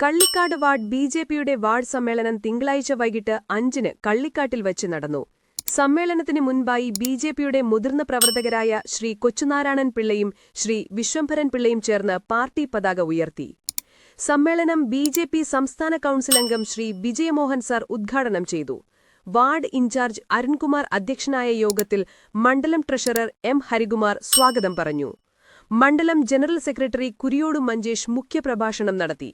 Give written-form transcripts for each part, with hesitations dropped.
Kallikkad ward ബി.ജെ.പിയുടെ ward സമ്മേളനം തിങ്കളാഴ്ച വൈകിട്ട് 5-ന് കള്ളിക്കാട്ടിൽ വച്ച് നടന്നു. സമ്മേളനത്തിന് മുൻപായി ബി.ജെ.പിയുടെ മുതിർന്ന പ്രവർത്തകരായ ശ്രീ കൊച്ചുനാരായണൻ പിള്ളയും ശ്രീ വിശ്വംഭരൻ പിള്ളയും ചേർന്ന് പാർട്ടി പതാക ഉയർത്തി. സമ്മേളനം ബി.ജെ.പി സംസ്ഥാന കൗൺസിൽ അംഗം ശ്രീ വിജയമോഹൻ സാർ ഉദ്ഘാടനം ചെയ്തു. വാർഡ് ഇൻചാർജ് അരുൺകുമാർ അധ്യക്ഷനായ യോഗത്തിൽ മണ്ഡലം ട്രഷറർ എം. ഹരികുമാർ സ്വാഗതം പറഞ്ഞു. മണ്ഡലം ജനറൽ സെക്രട്ടറി കുരിയോട് മഞ്ചേഷ് മുഖ്യപ്രഭാഷണം നടത്തി.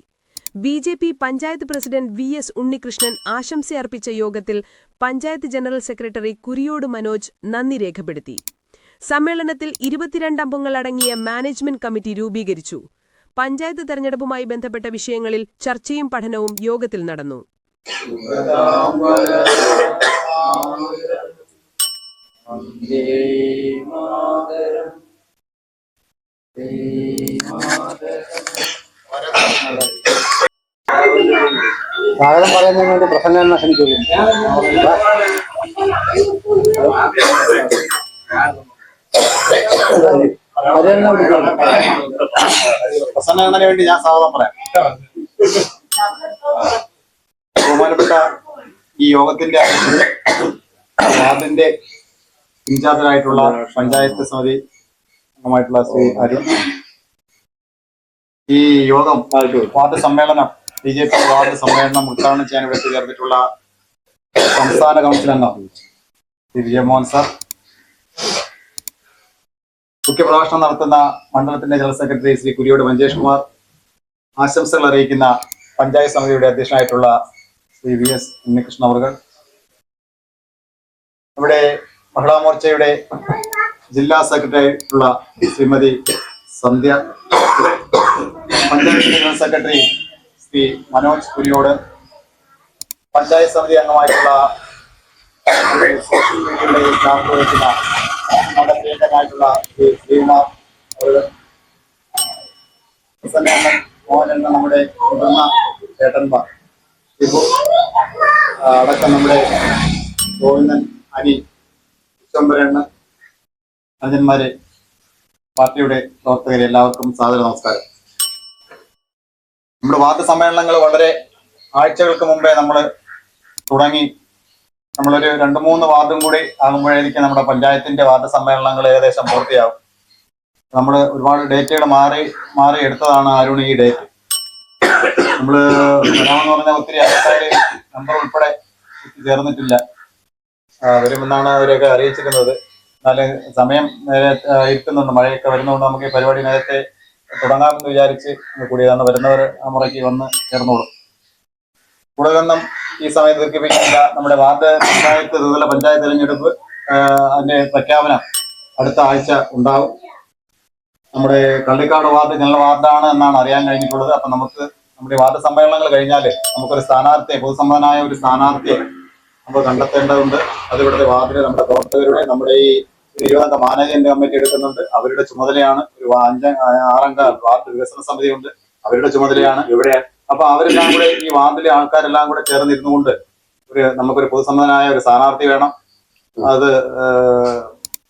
BJP panchayat president VS. Unnikrishnan ആശംസയർപ്പിച്ച യോഗത്തിൽ പഞ്ചായത്ത് ജനറൽ സെക്രട്ടറി കുരിയോട് മനോജ് നന്ദി രേഖപ്പെടുത്തി. സമ്മേളനത്തിൽ 22 അംഗങ്ങളടങ്ങിയ മാനേജ്മെന്റ് കമ്മിറ്റി രൂപീകരിച്ചു. പഞ്ചായത്ത് തെരഞ്ഞെടുപ്പുമായി ബന്ധപ്പെട്ട വിഷയങ്ങളിൽ ചർച്ചയും പഠനവും യോഗത്തിൽ നടന്നു. സ്വാഗതം പറയുന്നതിന് വേണ്ടി പ്രസംഗം ക്ഷണിക്കുന്നു. പ്രസംഗത്തിന് വേണ്ടി ഞാൻ സ്വാഗതം പറയാം. ബഹുമാനപ്പെട്ട ഈ യോഗത്തിന്റെ വാർഡിന്റെ ഇൻചാർജായിട്ടുള്ള പഞ്ചായത്ത് സമിതി അംഗമായിട്ടുള്ള ശ്രീ അരുൺ, ഈ യോഗം വാർഡ് സമ്മേളനം ബി.ജെ.പി വാർഡ് സമ്മേളനം ഉദ്ഘാടനം ചെയ്യാൻ ഇവിടെ ചേർന്നിട്ടുള്ള സംസ്ഥാന കൗൺസിൽ അംഗം ശ്രീ വിജയമോഹൻ സാർ, മുഖ്യപ്രഭാഷണം നടത്തുന്ന മണ്ഡലത്തിന്റെ ജനറൽ സെക്രട്ടറി ശ്രീ കുരിയോട് മഞ്ചേഷ് കുമാർ, ആശംസകൾ അറിയിക്കുന്ന പഞ്ചായത്ത് സമിതിയുടെ അധ്യക്ഷനായിട്ടുള്ള ശ്രീ വി.എസ്. ഉണ്ണികൃഷ്ണൻ അവർ, ഇവിടെ മഹിളാ മോർച്ചയുടെ ജില്ലാ സെക്രട്ടറി ആയിട്ടുള്ള ശ്രീമതി സന്ധ്യ, പഞ്ചായത്ത് ജനറൽ സെക്രട്ടറി ശ്രീ മനോജ് കുരിയോട്, പഞ്ചായത്ത് സമിതി അംഗമായിട്ടുള്ള സോഷ്യൽ മീഡിയയുടെ ചാർട്ട് വഹിക്കുന്ന നമ്മുടെ പ്രിയങ്കരനായിട്ടുള്ള ശ്രീ ശ്രീകുമാർ അവർ, മോഹൻ എന്ന നമ്മുടെ മുതിർന്ന ചേട്ടന്മാർ, ഷിബു അടക്കം നമ്മുടെ ഗോവിന്ദൻ, അനി, വിശ്വംഭരൻ, അഞ്ജന്മാരെ, പാർട്ടിയുടെ പ്രവർത്തകരെ, എല്ലാവർക്കും സാദര നമസ്കാരം. നമ്മുടെ വാർഡ് സമ്മേളനങ്ങൾ വളരെ ആഴ്ചകൾക്ക് മുമ്പേ നമ്മൾ തുടങ്ങി. നമ്മളൊരു 2-3 വാർഡും കൂടി ആകുമ്പോഴേക്കും നമ്മുടെ പഞ്ചായത്തിന്റെ വാർഡ് സമ്മേളനങ്ങൾ ഏകദേശം പൂർത്തിയാവും. നമ്മൾ ഒരുപാട് ഡേറ്റുകൾ മാറി എടുത്തതാണ് അരുൺ ഈ ഡേറ്റ്. നമ്മള് വരാമെന്ന് പറഞ്ഞാൽ ഒത്തിരി ആൾക്കാർ നമ്പർ ഉൾപ്പെടെ ചേർന്നിട്ടില്ല, വരുമെന്നാണ് അവരൊക്കെ അറിയിച്ചിരുന്നത്. എന്നാലും സമയം ഇരിക്കുന്നുണ്ട്, മഴയൊക്കെ വരുന്നതുകൊണ്ട് നമുക്ക് ഈ പരിപാടി നേരത്തെ തുടങ്ങാമെന്ന് വിചാരിച്ച് കൂടിയതാണ്. വരുന്നവർ ആ മുറയ്ക്ക് വന്ന് ചേർന്നോളും. കൂടുതലൊന്നും ഈ സമയത്ത് ദീർഘിപ്പിക്കുന്നില്ല. നമ്മുടെ വാർഡ് പഞ്ചായത്ത് ത്രിതല പഞ്ചായത്ത് തെരഞ്ഞെടുപ്പ് അതിന്റെ പ്രഖ്യാപനം അടുത്ത ആഴ്ച ഉണ്ടാകും. നമ്മുടെ കള്ളിക്കാട് വാർഡ് ജനറൽ വാർഡാണ് എന്നാണ് അറിയാൻ കഴിഞ്ഞിട്ടുള്ളത്. അപ്പൊ നമുക്ക് നമ്മുടെ വാർഡ് സമ്മേളനങ്ങൾ കഴിഞ്ഞാല് നമുക്കൊരു സ്ഥാനാർത്ഥിയെ, പൊതുസമ്മതനായ ഒരു സ്ഥാനാർത്ഥിയെ നമ്മൾ കണ്ടെത്തേണ്ടതുണ്ട്. അത് ഇവിടുത്തെ വാർഡിലെ നമ്മുടെ പ്രവർത്തകരുടെ, നമ്മുടെ ഈ 20 മാനേജ്മെന്റ് കമ്മിറ്റി എടുക്കുന്നുണ്ട്. അവരുടെ ചുമതലയാണ്. ഒരു 6-അംഗ വാർഡ് വികസന സമിതി ഉണ്ട്, അവരുടെ ചുമതലയാണ് ഇവിടെ. അപ്പൊ അവരെല്ലാം കൂടെ, ഈ വാർഡിലെ ആൾക്കാരെല്ലാം കൂടെ ചേർന്നിരുന്നുകൊണ്ട് നമുക്കൊരു പൊതുസമ്മതനായ ഒരു സ്ഥാനാർത്ഥി വേണം. അത്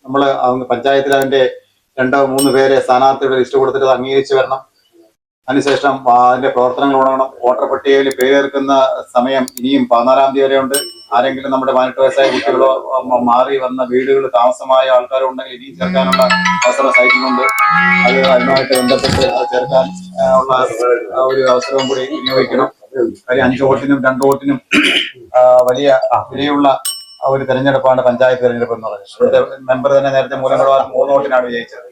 നമ്മള് പഞ്ചായത്തിൽ അതിന്റെ 2-3 പേരെ സ്ഥാനാർത്ഥിയുടെ ലിസ്റ്റ് കൊടുത്തിട്ട് അംഗീകരിച്ച് വരണം. അതിനുശേഷം അതിന്റെ പ്രവർത്തനങ്ങൾ തുടങ്ങണം. വോട്ടർ പട്ടികയിൽ പേരേർക്കുന്ന സമയം ഇനിയും 14-ാം തീയതി വരെ ഉണ്ട്. ആരെങ്കിലും നമ്മുടെ 18 വയസ്സായ കുട്ടികളോ മാറി വന്ന വീടുകൾ താമസമായ ആൾക്കാരോ ഉണ്ടെങ്കിൽ ഇനിയും ചേർക്കാനുള്ള അവസരം സൈറ്റിലുണ്ട്. അതുമായിട്ട് ബന്ധപ്പെട്ട് അത് ചേർക്കാൻ ഉള്ള ഒരു അവസരവും കൂടി വിനിയോഗിക്കണം. കാര്യം 5 വോട്ടിനും 2 വോട്ടിനും വലിയ വിലയുള്ള ഒരു തെരഞ്ഞെടുപ്പാണ് പഞ്ചായത്ത് തെരഞ്ഞെടുപ്പ് എന്നുള്ളത്. ഇവിടുത്തെ മെമ്പർ തന്നെ നേരത്തെ മൂലംകുളവാർ 3 വോട്ടിനാണ് വിജയിച്ചത്.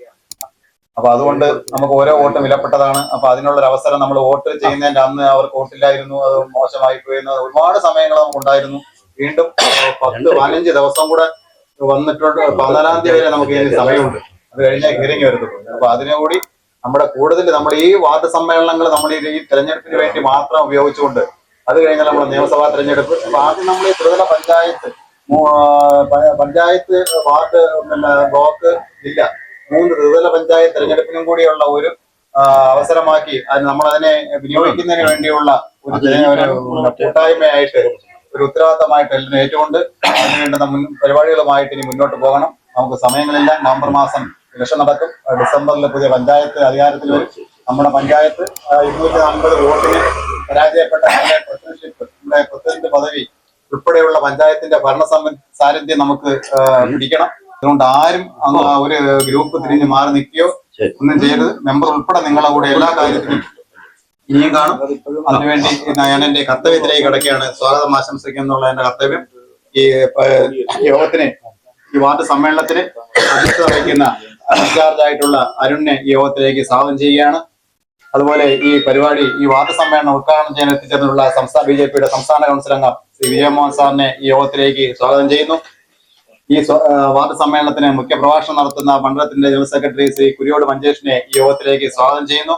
അപ്പൊ അതുകൊണ്ട് നമുക്ക് ഓരോ വോട്ടും വിലപ്പെട്ടതാണ്. അപ്പൊ അതിനുള്ളൊരു അവസരം, നമ്മൾ വോട്ട് ചെയ്യുന്നതിന്റെ അന്ന് അവർക്ക് വോട്ടില്ലായിരുന്നു, അത് മോശമായി പോയിരുന്ന ഒരുപാട് സമയങ്ങൾ നമുക്ക് ഉണ്ടായിരുന്നു. വീണ്ടും 10-15 ദിവസം കൂടെ വന്നിട്ടുണ്ട്. 14-ാം തീയതി വരെ നമുക്ക് ഈ സമയമുണ്ട്. അത് കഴിഞ്ഞാൽ ഹിയറിംഗ് വരുത്തുള്ളൂ. അപ്പൊ അതിനുകൂടി നമ്മുടെ കൂടുതൽ നമ്മൾ ഈ വാർഡ് സമ്മേളനങ്ങൾ നമ്മൾ ഈ തെരഞ്ഞെടുപ്പിന് വേണ്ടി മാത്രം ഉപയോഗിച്ചുകൊണ്ട്, അത് കഴിഞ്ഞാൽ നമ്മുടെ നിയമസഭാ തെരഞ്ഞെടുപ്പ്. അപ്പൊ ആദ്യം നമ്മൾ ഈ ത്രിതല പഞ്ചായത്ത് വാർഡ്, ബ്ലോക്ക്, ജില്ല 3 ത്രിതല പഞ്ചായത്ത് തെരഞ്ഞെടുപ്പിനും കൂടിയുള്ള ഒരു അവസരമാക്കി നമ്മളതിനെ വിനിയോഗിക്കുന്നതിന് വേണ്ടിയുള്ള ഒരു കൂട്ടായ്മയായിട്ട്, ഒരു ഉത്തരവാദിത്തമായിട്ട് എല്ലാവരും ഏറ്റുകൊണ്ട് അതിനുവേണ്ടുന്ന പരിപാടികളുമായിട്ട് ഇനി മുന്നോട്ട് പോകണം. നമുക്ക് സമയങ്ങളില്ല. നവംബർ മാസം ഇലക്ഷൻ നടക്കും. ഡിസംബറിൽ പുതിയ പഞ്ചായത്ത് അധികാരത്തിൽ വരും. നമ്മുടെ പഞ്ചായത്ത് 250 വോട്ടിന് പരാജയപ്പെട്ട നമ്മുടെ പ്രസിഡന്റ് പദവി ഉൾപ്പെടെയുള്ള പഞ്ചായത്തിന്റെ സാരഥ്യം നമുക്ക് പിടിക്കണം. അതുകൊണ്ട് ആരും ഒരു ഗ്രൂപ്പ് തിരിഞ്ഞ് മാറി നിൽക്കുകയോ ഒന്നും ചെയ്യരുത്. മെമ്പർ ഉൾപ്പെടെ നിങ്ങളെ കൂടെ എല്ലാ കാര്യത്തിലും ഇനിയും കാണും. അതിനുവേണ്ടി ഞാൻ എന്റെ കർത്തവ്യത്തിലേക്ക് കിടക്കുകയാണ്. സ്വാഗതം ആശംസിക്കുന്നുള്ള എന്റെ കർത്തവ്യം. ഈ യോഗത്തിന്, ഈ വാർഡ് സമ്മേളനത്തിന് അധ്യക്ഷത വഹിക്കുന്ന ഇൻചാർജ് ആയിട്ടുള്ള അരുണിനെ ഈ യോഗത്തിലേക്ക് സ്വാഗതം ചെയ്യുകയാണ്. അതുപോലെ ഈ പരിപാടി, ഈ വാർഡ് സമ്മേളനം ഉദ്ഘാടനം ചെയ്യാൻ എത്തിച്ചേർന്നുള്ള BJPയുടെ സംസ്ഥാന കൗൺസിൽ അംഗം ശ്രീ വിജയമോഹൻ സാറിനെ ഈ യോഗത്തിലേക്ക് സ്വാഗതം ചെയ്യുന്നു. ഈ വാർഡ് സമ്മേളനത്തിന് മുഖ്യ പ്രഭാഷണം നടത്തുന്ന മണ്ഡലത്തിന്റെ ജനറൽ സെക്രട്ടറി ശ്രീ കുരിയോട് മഞ്ചേഷിനെ ഈ യോഗത്തിലേക്ക് സ്വാഗതം ചെയ്യുന്നു.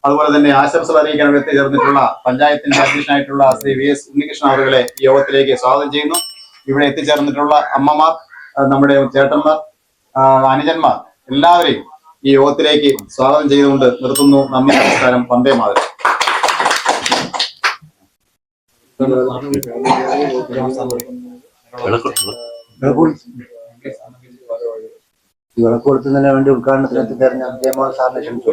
അതുപോലെ തന്നെ ആശംസകൾ അറിയിക്കാൻ എത്തിച്ചേർന്നിട്ടുള്ള പഞ്ചായത്തിന്റെ അധ്യക്ഷനായിട്ടുള്ള ശ്രീ VS ഉണ്ണികൃഷ്ണൻ അവരുടെ ഈ യോഗത്തിലേക്ക് സ്വാഗതം ചെയ്യുന്നു. ഇവിടെ എത്തിച്ചേർന്നിട്ടുള്ള അമ്മമാർ, നമ്മുടെ ചേട്ടന്മാർ, അനുജന്മാർ എല്ലാവരെയും ഈ യോഗത്തിലേക്ക് സ്വാഗതം ചെയ്തുകൊണ്ട് നിർത്തുന്നു. നന്ദി, നമസ്കാരം, വന്ദേ മാതരം. വിളക്ക് കൊടുക്കുന്നതിന് വേണ്ടി ഉദ്ഘാടനത്തിന് എത്തിച്ചേർന്ന വിജയമോഹൻ സാറിനെ ക്ഷണിച്ചു.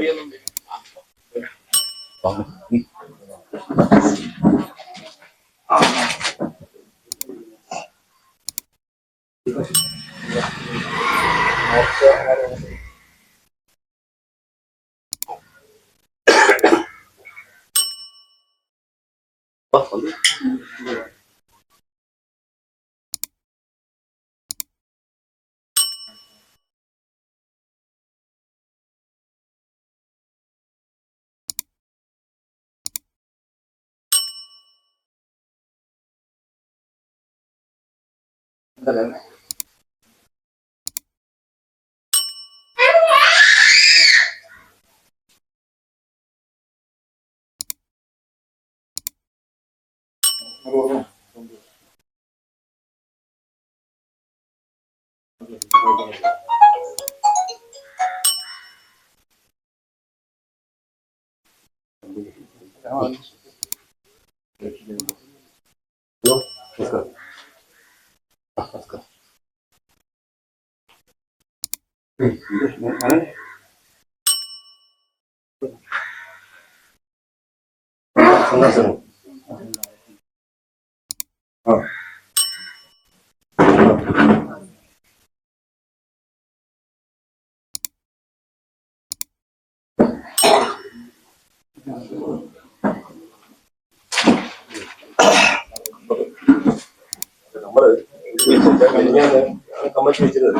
കമ്മിറ്റി വെച്ചിരുന്നത്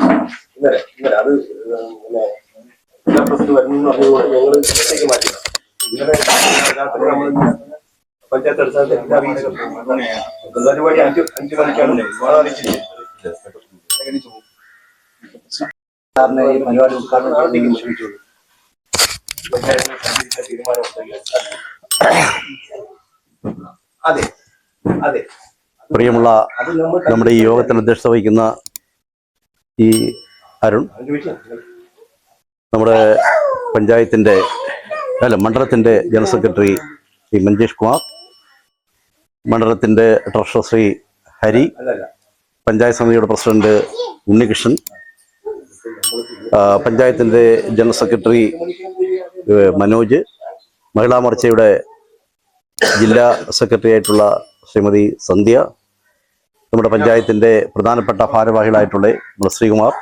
ഇന്നലെ അത് ജില്ലാ പ്രസിഡന്റ് വരുന്ന പറഞ്ഞുകൊണ്ട് ഞങ്ങൾ ഇന്നത്തേക്ക് മാറ്റി. ഇന്നലെ രാത്രി നമ്മൾ പഞ്ചായത്ത് അടിസ്ഥാനത്തിൽ അറിയിച്ചു. പരിപാടി 5 മണിക്കാണ് സാറിനെ ഈ പരിപാടി ഉദ്ഘാടനം ക്ഷണിച്ചു. അതെ അതെ. പ്രിയമുള്ള നമ്മുടെ ഈ യോഗത്തിന് അധ്യക്ഷത വഹിക്കുന്ന ഈ അരുൺ, നമ്മുടെ മണ്ഡലത്തിന്റെ ജനറൽ സെക്രട്ടറി ശ്രീ മഞ്ചേഷ് കുമാർ, മണ്ഡലത്തിന്റെ ട്രഷറർ ശ്രീ ഹരി, പഞ്ചായത്ത് സമിതിയുടെ പ്രസിഡന്റ് ഉണ്ണികൃഷ്ണൻ, പഞ്ചായത്തിന്റെ ജനറൽ സെക്രട്ടറി മനോജ്, മഹിളാ മോർച്ചയുടെ ജില്ലാ സെക്രട്ടറി ആയിട്ടുള്ള ശ്രീമതി സന്ധ്യ, നമ്മുടെ പഞ്ചായത്തിന്റെ പ്രധാനപ്പെട്ട ഭാരവാഹികളായിട്ടുള്ള നമ്മുടെ ശ്രീകുമാർ,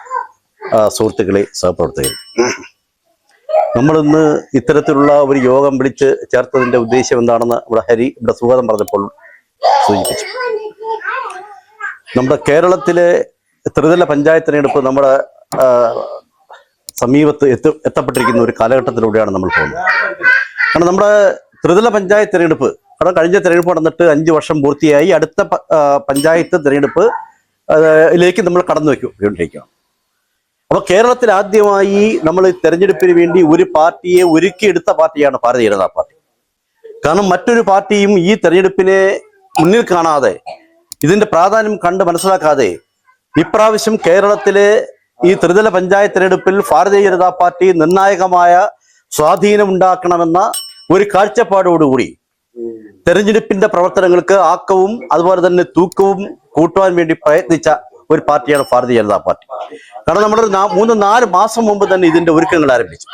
സുഹൃത്തുക്കളെ, സഹപ്രവർത്തകർ, നമ്മളിന്ന് ഇത്തരത്തിലുള്ള ഒരു യോഗം വിളിച്ച് ചേർത്തതിന്റെ ഉദ്ദേശം എന്താണെന്ന് ഇവിടെ ഹരി ഇവിടെ സ്വാഗതം പറഞ്ഞപ്പോൾ സൂചിപ്പിച്ചു. നമ്മുടെ ത്രിതല പഞ്ചായത്ത് തിരഞ്ഞെടുപ്പ് നമ്മുടെ സമീപത്ത് എത്തപ്പെട്ടിരിക്കുന്ന ഒരു കാലഘട്ടത്തിലൂടെയാണ് നമ്മൾ പോകുന്നത്. കാരണം നമ്മുടെ ത്രിതല പഞ്ചായത്ത് തിരഞ്ഞെടുപ്പ്, കാരണം കഴിഞ്ഞ തിരഞ്ഞെടുപ്പ് നടന്നിട്ട് 5 വർഷം പൂർത്തിയായി. അടുത്ത പഞ്ചായത്ത് തിരഞ്ഞെടുപ്പ് ലേക്ക് നമ്മൾ കടന്നു വയ്ക്കൊണ്ടിരിക്കുകയാണ്. അപ്പൊ കേരളത്തിൽ ആദ്യമായി നമ്മൾ തെരഞ്ഞെടുപ്പിന് വേണ്ടി ഒരു പാർട്ടിയെ ഒരുക്കിയെടുത്ത പാർട്ടിയാണ് ഭാരതീയ ജനതാ പാർട്ടി. കാരണം മറ്റൊരു പാർട്ടിയും ഈ തെരഞ്ഞെടുപ്പിനെ മുന്നിൽ കാണാതെ, ഇതിന്റെ പ്രാധാന്യം കണ്ട് മനസ്സിലാക്കാതെ ഇപ്രാവശ്യം കേരളത്തിലെ ഈ ത്രിതല പഞ്ചായത്ത് തിരഞ്ഞെടുപ്പിൽ ഭാരതീയ ജനതാ പാർട്ടി നിർണായകമായ സ്വാധീനം ഉണ്ടാക്കണമെന്ന ഒരു കാഴ്ചപ്പാടോടുകൂടി തെരഞ്ഞെടുപ്പിന്റെ പ്രവർത്തനങ്ങൾക്ക് ആക്കവും അതുപോലെ തന്നെ തൂക്കവും കൂട്ടുവാൻ വേണ്ടി പ്രയത്നിച്ച ഒരു പാർട്ടിയാണ് ഭാരതീയ ജനതാ പാർട്ടി. കാരണം നമ്മൾ 3-4 മാസം മുമ്പ് തന്നെ ഇതിന്റെ ഒരുക്കങ്ങൾ ആരംഭിച്ചു.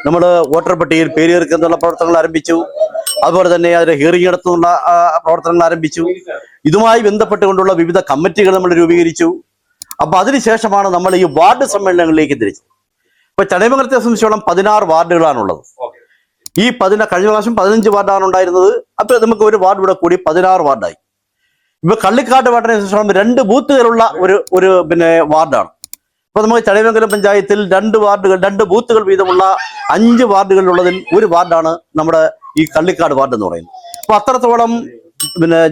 നമ്മൾ വോട്ടർ പട്ടികയിൽ പേര് ചേർക്കുന്നതിനുള്ള പ്രവർത്തനങ്ങൾ ആരംഭിച്ചു. അതുപോലെ തന്നെ അതിന്റെ ഹിയറിംഗ് നടത്തുന്നുള്ള പ്രവർത്തനങ്ങൾ ആരംഭിച്ചു. ഇതുമായി ബന്ധപ്പെട്ടുകൊണ്ടുള്ള വിവിധ കമ്മിറ്റികൾ നമ്മൾ രൂപീകരിച്ചു. അപ്പൊ അതിനുശേഷമാണ് നമ്മൾ ഈ വാർഡ് സമ്മേളനങ്ങളിലേക്ക് തിരിച്ചത്. ഇപ്പൊ ചടയമംഗലത്തെ സംബന്ധിച്ചോളം 16 വാർഡുകളാണുള്ളത്. ഈ കഴിഞ്ഞ പ്രാവശ്യം 15 വാർഡാണ് ഉണ്ടായിരുന്നത്. അപ്പൊ നമുക്ക് ഒരു വാർഡ് ഇവിടെ കൂടി 16 വാർഡായി. ഇപ്പൊ കള്ളിക്കാട് വാർഡിനെ സംബന്ധിച്ചോളം 2 ബൂത്തുകളുള്ള ഒരു വാർഡാണ്. അപ്പൊ നമുക്ക് ചടയമംഗലം പഞ്ചായത്തിൽ 2 ബൂത്തുകൾ വീതമുള്ള 5 വാർഡുകളിലുള്ളതിൽ ഒരു വാർഡാണ് നമ്മുടെ ഈ കള്ളിക്കാട് വാർഡ് എന്ന് പറയുന്നത്. അപ്പൊ അത്രത്തോളം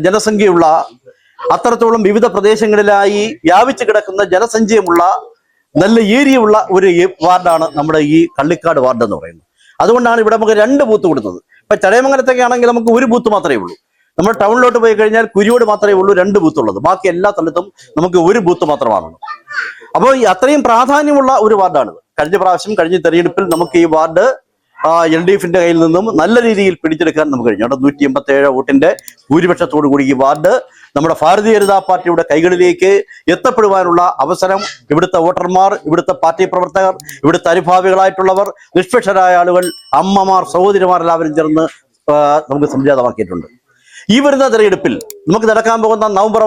ജനസംഖ്യയുള്ള, അത്രത്തോളം വിവിധ പ്രദേശങ്ങളിലായി വ്യാപിച്ചു കിടക്കുന്ന ജനസഞ്ചയമുള്ള, നല്ല ഏരിയയുള്ള ഒരു വാർഡാണ് നമ്മുടെ ഈ കള്ളിക്കാട് വാർഡ് എന്ന് പറയുന്നത്. അതുകൊണ്ടാണ് ഇവിടെ നമുക്ക് 2 ബൂത്ത് കൊടുത്തത്. ഇപ്പൊ ചടയമംഗലത്തൊക്കെ ആണെങ്കിൽ നമുക്ക് ഒരു ബൂത്ത് മാത്രമേ ഉള്ളൂ. നമ്മൾ ടൗണിലോട്ട് പോയി കഴിഞ്ഞാൽ കുരിയോട് മാത്രമേ ഉള്ളൂ 2 ബൂത്ത് ഉള്ളത്. ബാക്കി എല്ലാ സ്ഥലത്തും നമുക്ക് ഒരു ബൂത്ത് മാത്രമാണുള്ളത്. അപ്പോൾ അത്രയും പ്രാധാന്യമുള്ള ഒരു വാർഡാണിത്. കഴിഞ്ഞ തെരഞ്ഞെടുപ്പിൽ നമുക്ക് ഈ വാർഡ് LDFന്റെ കയ്യിൽ നിന്നും നല്ല രീതിയിൽ പിടിച്ചെടുക്കാൻ നമുക്ക് കഴിഞ്ഞു. 187 വോട്ടിന്റെ ഭൂരിപക്ഷത്തോടു കൂടി ഈ വാർഡ് നമ്മുടെ ഭാരതീയ ജനതാ പാർട്ടിയുടെ കൈകളിലേക്ക് എത്തപ്പെടുവാനുള്ള അവസരം ഇവിടുത്തെ വോട്ടർമാർ, ഇവിടുത്തെ പാർട്ടി പ്രവർത്തകർ, ഇവിടുത്തെ അനുഭാവികളായിട്ടുള്ളവർ, നിഷ്പക്ഷരായ ആളുകൾ, അമ്മമാർ, സഹോദരിമാർ എല്ലാവരും ചേർന്ന് നമുക്ക് സംജാതമാക്കിയിട്ടുണ്ട്. ഈ വരുന്ന തെരഞ്ഞെടുപ്പിൽ നമുക്ക് നടക്കാൻ പോകുന്ന നവംബർ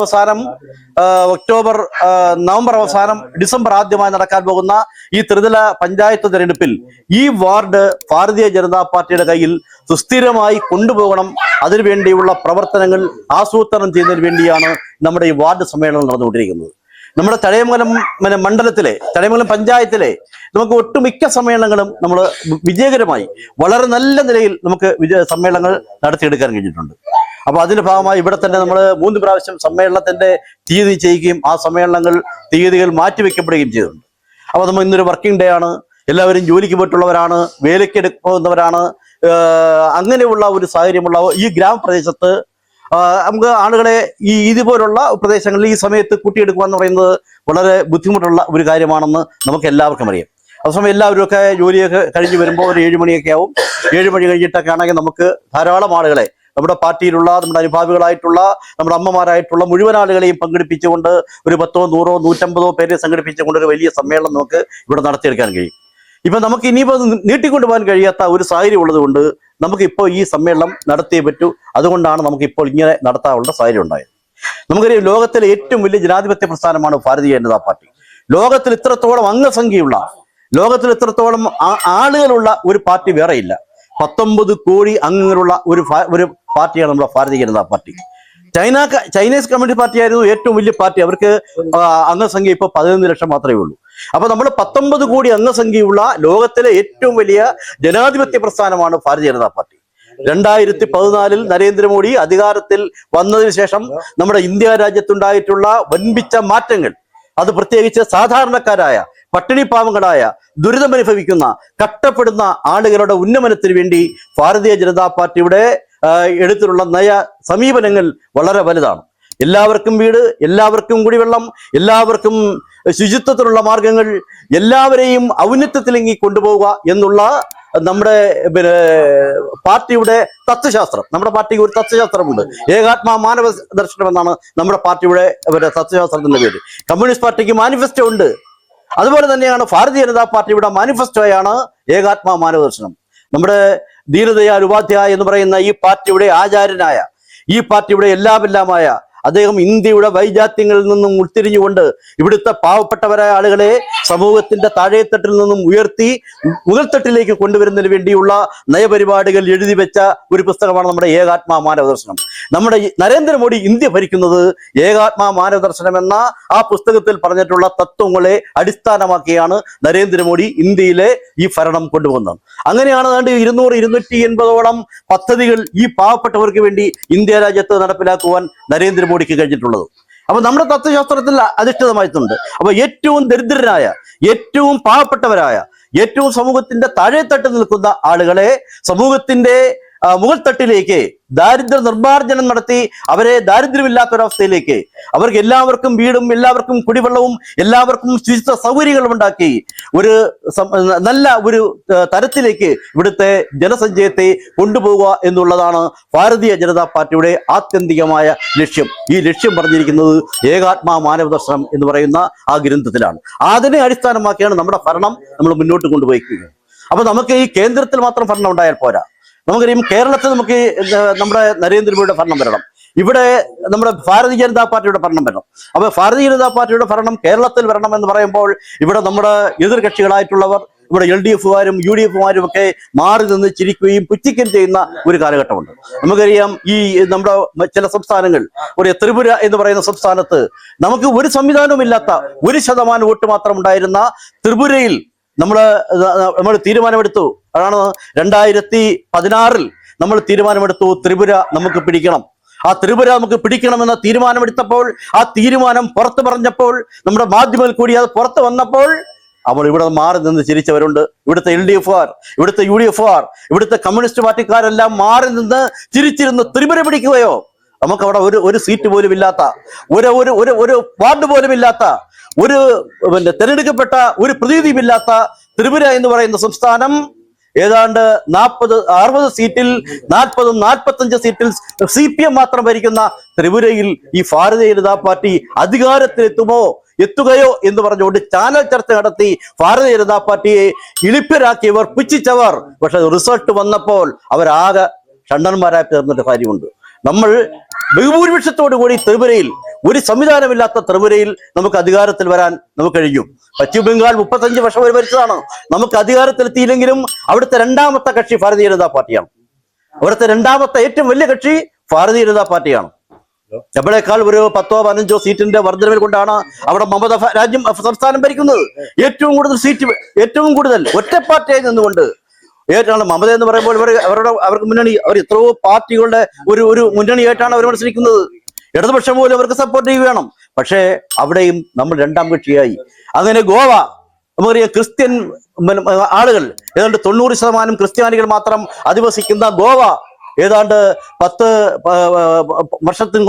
അവസാനം ഡിസംബർ ആദ്യമായി നടക്കാൻ പോകുന്ന ഈ ത്രിതല പഞ്ചായത്ത് തെരഞ്ഞെടുപ്പിൽ ഈ വാർഡ് ഭാരതീയ ജനതാ പാർട്ടിയുടെ കയ്യിൽ സുസ്ഥിരമായി കൊണ്ടുപോകണം. അതിനുവേണ്ടിയുള്ള പ്രവർത്തനങ്ങൾ ആസൂത്രണം ചെയ്യുന്നതിന് വേണ്ടിയാണ് നമ്മുടെ ഈ വാർഡ് സമ്മേളനം നടന്നുകൊണ്ടിരിക്കുന്നത്. നമ്മുടെ ചടയമംഗലം പഞ്ചായത്തിലെ നമുക്ക് ഒട്ടുമിക്ക സമ്മേളനങ്ങളും നമ്മൾ വിജയകരമായി വളരെ നല്ല നിലയിൽ നമുക്ക് സമ്മേളനങ്ങൾ നടത്തിയെടുക്കാൻ കഴിഞ്ഞിട്ടുണ്ട്. അപ്പൊ അതിന്റെ ഭാഗമായി ഇവിടെ തന്നെ നമ്മൾ 3 പ്രാവശ്യം സമ്മേളനത്തിന്റെ തീയതി ചെയ്യുകയും ആ തീയതികൾ മാറ്റിവെക്കപ്പെടുകയും ചെയ്തിട്ടുണ്ട്. അപ്പൊ നമ്മൾ ഇന്നൊരു വർക്കിംഗ് ഡേ ആണ്. എല്ലാവരും ജോലിക്ക് പോയിട്ടുള്ളവരാണ്, വേലയ്ക്ക് പോകുന്നവരാണ്. അങ്ങനെയുള്ള ഒരു സാഹചര്യമുള്ള ഈ ഗ്രാമപ്രദേശത്ത് നമുക്ക് ആളുകളെ ഇതുപോലുള്ള പ്രദേശങ്ങളിൽ ഈ സമയത്ത് കൂട്ടിയെടുക്കുക എന്ന് പറയുന്നത് വളരെ ബുദ്ധിമുട്ടുള്ള ഒരു കാര്യമാണെന്ന് നമുക്ക് എല്ലാവർക്കും അറിയാം. അതേസമയം എല്ലാവരും ഒക്കെ ജോലിയൊക്കെ കഴിഞ്ഞ് വരുമ്പോൾ ഒരു 7 മണിയൊക്കെ ആവും. 7 മണി കഴിഞ്ഞിട്ടൊക്കെ ആണെങ്കിൽ നമുക്ക് ധാരാളം ആളുകളെ, നമ്മുടെ പാർട്ടിയിലുള്ള, നമ്മുടെ അനുഭാവികളായിട്ടുള്ള, നമ്മുടെ അമ്മമാരായിട്ടുള്ള മുഴുവൻ ആളുകളെയും പങ്കെടുപ്പിച്ചുകൊണ്ട് ഒരു 10, 100, 150 പേരെ സംഘടിപ്പിച്ചുകൊണ്ട് ഒരു വലിയ സമ്മേളനം നമുക്ക് ഇവിടെ നടത്തിയെടുക്കാൻ കഴിയും. ഇപ്പൊ നമുക്ക് ഇനിയിപ്പോൾ നീട്ടിക്കൊണ്ടുപോകാൻ കഴിയാത്ത ഒരു സാഹചര്യം ഉള്ളത് കൊണ്ട് നമുക്കിപ്പോൾ ഈ സമ്മേളനം നടത്തിയേ പറ്റൂ. അതുകൊണ്ടാണ് നമുക്കിപ്പോൾ ഇങ്ങനെ നടത്താനുള്ള സാഹചര്യം ഉണ്ടായത്. നമുക്കറിയാം, ലോകത്തിലെ ഏറ്റവും വലിയ ജനാധിപത്യ പ്രസ്ഥാനമാണ് ഭാരതീയ ജനതാ പാർട്ടി. ലോകത്തിൽ ഇത്രത്തോളം അംഗസംഖ്യയുള്ള, ലോകത്തിൽ ഇത്രത്തോളം ആളുകളുള്ള ഒരു പാർട്ടി വേറെയില്ല. 19 കോടി അംഗങ്ങളുള്ള ഒരു പാർട്ടിയാണ് നമ്മുടെ Bharatiya Janata party. Chinese communist party ആയിരുന്നു ഏറ്റവും വലിയ പാർട്ടി. അവർക്ക് അംഗസംഖ്യ ഇപ്പോൾ 11 ലക്ഷം മാത്രമേ ഉള്ളൂ. അപ്പൊ നമ്മൾ 19 കോടി അംഗസംഖ്യയുള്ള ലോകത്തിലെ ഏറ്റവും വലിയ ജനാധിപത്യ പ്രസ്ഥാനമാണ് ഭാരതീയ ജനതാ പാർട്ടി. 2014 നരേന്ദ്രമോദി അധികാരത്തിൽ വന്നതിന് ശേഷം നമ്മുടെ ഇന്ത്യ രാജ്യത്തുണ്ടായിട്ടുള്ള വൻപിച്ച മാറ്റങ്ങൾ, അത് പ്രത്യേകിച്ച് സാധാരണക്കാരായ, പട്ടിണി പാവങ്ങളായ, ദുരിതമനുഭവിക്കുന്ന, കഷ്ടപ്പെടുന്ന ആളുകളുടെ ഉന്നമനത്തിന് വേണ്ടി ഭാരതീയ ജനതാ പാർട്ടിയുടെ എടുത്തിട്ടുള്ള നയ സമീപനങ്ങൾ വളരെ വലുതാണ്. എല്ലാവർക്കും വീട്, എല്ലാവർക്കും കുടിവെള്ളം, എല്ലാവർക്കും ശുചിത്വത്തിനുള്ള മാർഗങ്ങൾ, എല്ലാവരെയും ഔന്നത്യത്തിലെങ്കിൽ കൊണ്ടുപോവുക എന്നുള്ള നമ്മുടെ പാർട്ടിയുടെ തത്വശാസ്ത്രം. നമ്മുടെ പാർട്ടിക്ക് ഒരു തത്വശാസ്ത്രമുണ്ട്. ഏകാത്മാ മാനവ ദർശനം എന്നാണ് നമ്മുടെ പാർട്ടിയുടെ തത്വശാസ്ത്രത്തിന്റെ പേര്. കമ്മ്യൂണിസ്റ്റ് പാർട്ടിക്ക് മാനിഫെസ്റ്റോ ഉണ്ട്. അതുപോലെ തന്നെയാണ് ഭാരതീയ ജനതാ പാർട്ടിയുടെ മാനിഫെസ്റ്റോയാണ് ഏകാത്മാ മാനവ ദർശനം. നമ്മുടെ ദീനദയാൽ ഉപാധ്യായ എന്ന് പറയുന്ന ഈ പാർട്ടിയുടെ ആചാര്യനായ, ഈ പാർട്ടിയുടെ എല്ലാമായ അദ്ദേഹം ഇന്ത്യയുടെ വൈജാത്യങ്ങളിൽ നിന്നും ഉൾത്തിരിഞ്ഞുകൊണ്ട് ഇവിടുത്തെ പാവപ്പെട്ടവരായ ആളുകളെ സമൂഹത്തിന്റെ താഴെത്തട്ടിൽ നിന്നും ഉയർത്തി മുകൾത്തട്ടിലേക്ക് കൊണ്ടുവരുന്നതിന് വേണ്ടിയുള്ള നയപരിപാടികൾ എഴുതി വെച്ച ഒരു പുസ്തകമാണ് നമ്മുടെ ഏകാത്മാ മാനവ ദർശനം. നമ്മുടെ നരേന്ദ്രമോദി ഇന്ത്യ ഭരിക്കുന്നത് ഏകാത്മാ മാനവ ദർശനം എന്ന ആ പുസ്തകത്തിൽ പറഞ്ഞിട്ടുള്ള തത്വങ്ങളെ അടിസ്ഥാനമാക്കിയാണ് നരേന്ദ്രമോദി ഇന്ത്യയിലെ ഈ ഭരണം കൊണ്ടുപോകുന്നത്. അങ്ങനെയാണ് 200-280ഓളം പദ്ധതികൾ ഈ പാവപ്പെട്ടവർക്ക് വേണ്ടി ഇന്ത്യ രാജ്യത്ത് നടപ്പിലാക്കുവാൻ നരേന്ദ്രമോദിക്ക് കഴിഞ്ഞിട്ടുള്ളത്. അപ്പൊ നമ്മുടെ തത്വശാസ്ത്രത്തിൽ അധിഷ്ഠിതമായിട്ടുണ്ട്. അപ്പൊ ഏറ്റവും ദരിദ്രരായ, ഏറ്റവും പാവപ്പെട്ടവരായ, ഏറ്റവും സമൂഹത്തിന്റെ താഴെത്തട്ടിൽ നിൽക്കുന്ന ആളുകളെ സമൂഹത്തിന്റെ മുകൾത്തട്ടിലേക്ക് ദാരിദ്ര്യ നിർമ്മാർജ്ജനം നടത്തി അവരെ ദാരിദ്ര്യമില്ലാത്തൊരവസ്ഥയിലേക്ക്, അവർക്ക് എല്ലാവർക്കും വീടും, എല്ലാവർക്കും കുടിവെള്ളവും, എല്ലാവർക്കും ശുചിത്വ സൗകര്യങ്ങളും ഉണ്ടാക്കി ഒരു നല്ല ഒരു തരത്തിലേക്ക് ഇവിടുത്തെ ജനസഞ്ചയത്തെ കൊണ്ടുപോവുക എന്നുള്ളതാണ് ഭാരതീയ ജനതാ പാർട്ടിയുടെ ആത്യന്തികമായ ലക്ഷ്യം. ഈ ലക്ഷ്യം പറഞ്ഞിരിക്കുന്നത് ഏകാത്മാ മാനവ ദർശനം എന്ന് പറയുന്ന ആ ഗ്രന്ഥത്തിലാണ്. അതിനെ അടിസ്ഥാനമാക്കിയാണ് നമ്മുടെ ഭരണം നമ്മൾ മുന്നോട്ട് കൊണ്ടുപോയിക്കുക. അപ്പൊ നമുക്ക് ഈ കേന്ദ്രത്തിൽ മാത്രം ഭരണം ഉണ്ടായാൽ പോരാ. നമുക്കറിയാം കേരളത്തിൽ നമുക്ക് നമ്മുടെ നരേന്ദ്രമോദിയുടെ ഭരണം വരണം, ഇവിടെ നമ്മുടെ ഭാരതീയ ജനതാ പാർട്ടിയുടെ ഭരണം വരണം. അപ്പൊ ഭാരതീയ ജനതാ പാർട്ടിയുടെ ഭരണം കേരളത്തിൽ വരണം എന്ന് പറയുമ്പോൾ ഇവിടെ നമ്മുടെ എതിർകക്ഷികളായിട്ടുള്ളവർ, ഇവിടെ LDFകാരും UDFമാരും ഒക്കെ മാറി നിന്ന് ചിരിക്കുകയും പുച്ഛിക്കുകയും ചെയ്യുന്ന ഒരു കാലഘട്ടമുണ്ട്. നമുക്കറിയാം ഈ നമ്മുടെ ചില സംസ്ഥാനങ്ങൾ, ഒരു ത്രിപുര എന്ന് പറയുന്ന സംസ്ഥാനത്ത് നമുക്ക് ഒരു സംവിധാനവും ഇല്ലാത്ത 1% വോട്ട് മാത്രം ഉണ്ടായിരുന്ന ത്രിപുരയിൽ നമ്മൾ തീരുമാനമെടുത്തു. അതാണ് 2016 നമ്മൾ തീരുമാനമെടുത്തു, ത്രിപുര നമുക്ക് പിടിക്കണം. ആ ത്രിപുര നമുക്ക് പിടിക്കണമെന്ന തീരുമാനമെടുത്തപ്പോൾ, ആ തീരുമാനം പുറത്തു പറഞ്ഞപ്പോൾ, നമ്മുടെ മാധ്യമത്തിൽ കൂടി അത് പുറത്തു വന്നപ്പോൾ അവൾ ഇവിടെ മാറി നിന്ന് ചിരിച്ചവരുണ്ട്. ഇവിടുത്തെ LDFകാർ, ഇവിടുത്തെ UDFകാർ, ഇവിടുത്തെ കമ്മ്യൂണിസ്റ്റ് പാർട്ടിക്കാരെല്ലാം മാറി നിന്ന് ചിരിച്ചിരുന്ന് ത്രിപുര പിടിക്കുകയോ? നമുക്ക് അവിടെ ഒരു സീറ്റ് പോലും ഇല്ലാത്ത, ഒരു വാർഡ് പോലും ഇല്ലാത്ത, തെരഞ്ഞെടുക്കപ്പെട്ട ഒരു പ്രതീതിയുമില്ലാത്ത ത്രിപുര എന്ന് പറയുന്ന സംസ്ഥാനം ഏതാണ്ട് 60 സീറ്റിൽ 45 സീറ്റിൽ CPM മാത്രം ഭരിക്കുന്ന ത്രിപുരയിൽ ഈ ഭാരതീയ ജനതാ പാർട്ടി എത്തുകയോ എന്ന് പറഞ്ഞുകൊണ്ട് ചാനൽ ചർച്ച നടത്തി ഭാരതീയ ജനതാ പാർട്ടിയെ ഇളിപ്പരാക്കിയവർ, പുച്ഛിച്ചവർ. പക്ഷെ റിസൾട്ട് വന്നപ്പോൾ അവരാകെ ഷണ്ടന്മാരായി തീർന്നിട്ട് കാര്യമുണ്ട്. നമ്മൾ ബഹുഭൂരിപക്ഷത്തോടു കൂടി ത്രിപുരയിൽ, ഒരു സംവിധാനമില്ലാത്ത ത്രിപുരയിൽ നമുക്ക് അധികാരത്തിൽ വരാൻ നമുക്ക് കഴിയും. പശ്ചിമ ബംഗാൾ 35 വർഷം വരെ ഭരിച്ചതാണ്. നമുക്ക് അധികാരത്തിലെത്തിയില്ലെങ്കിലും അവിടുത്തെ രണ്ടാമത്തെ കക്ഷി ഭാരതീയ ജനതാ പാർട്ടിയാണ്. അവിടുത്തെ രണ്ടാമത്തെ ഏറ്റവും വലിയ കക്ഷി ഭാരതീയ ജനതാ പാർട്ടിയാണ്. നമ്മളെക്കാൾ ഒരു 10-15 സീറ്റിന്റെ വർധനവിൽ കൊണ്ടാണ് അവിടെ മമത സംസ്ഥാനം ഭരിക്കുന്നത്. ഏറ്റവും കൂടുതൽ സീറ്റ്, ഏറ്റവും കൂടുതൽ ഒറ്റ പാർട്ടിയായി നിന്നുകൊണ്ട് മമത എന്ന് പറയുമ്പോൾ അവർക്ക് മുന്നണി, അവർ എത്രയോ പാർട്ടികളുടെ ഒരു മുന്നണിയായിട്ടാണ് അവർ മത്സരിക്കുന്നത്. ഇടതുപക്ഷം പോലും അവർക്ക് സപ്പോർട്ട് ചെയ്യുകയാണ്. പക്ഷേ അവിടെയും നമ്മൾ രണ്ടാം കക്ഷിയായി. അങ്ങനെ ഗോവ, നമുക്കറിയാം ക്രിസ്ത്യൻ ആളുകൾ ഏതാണ്ട് 90% ക്രിസ്ത്യാനികൾ മാത്രം അധിവസിക്കുന്ന ഗോവ ഏതാണ്ട് 10 വർഷത്തിന്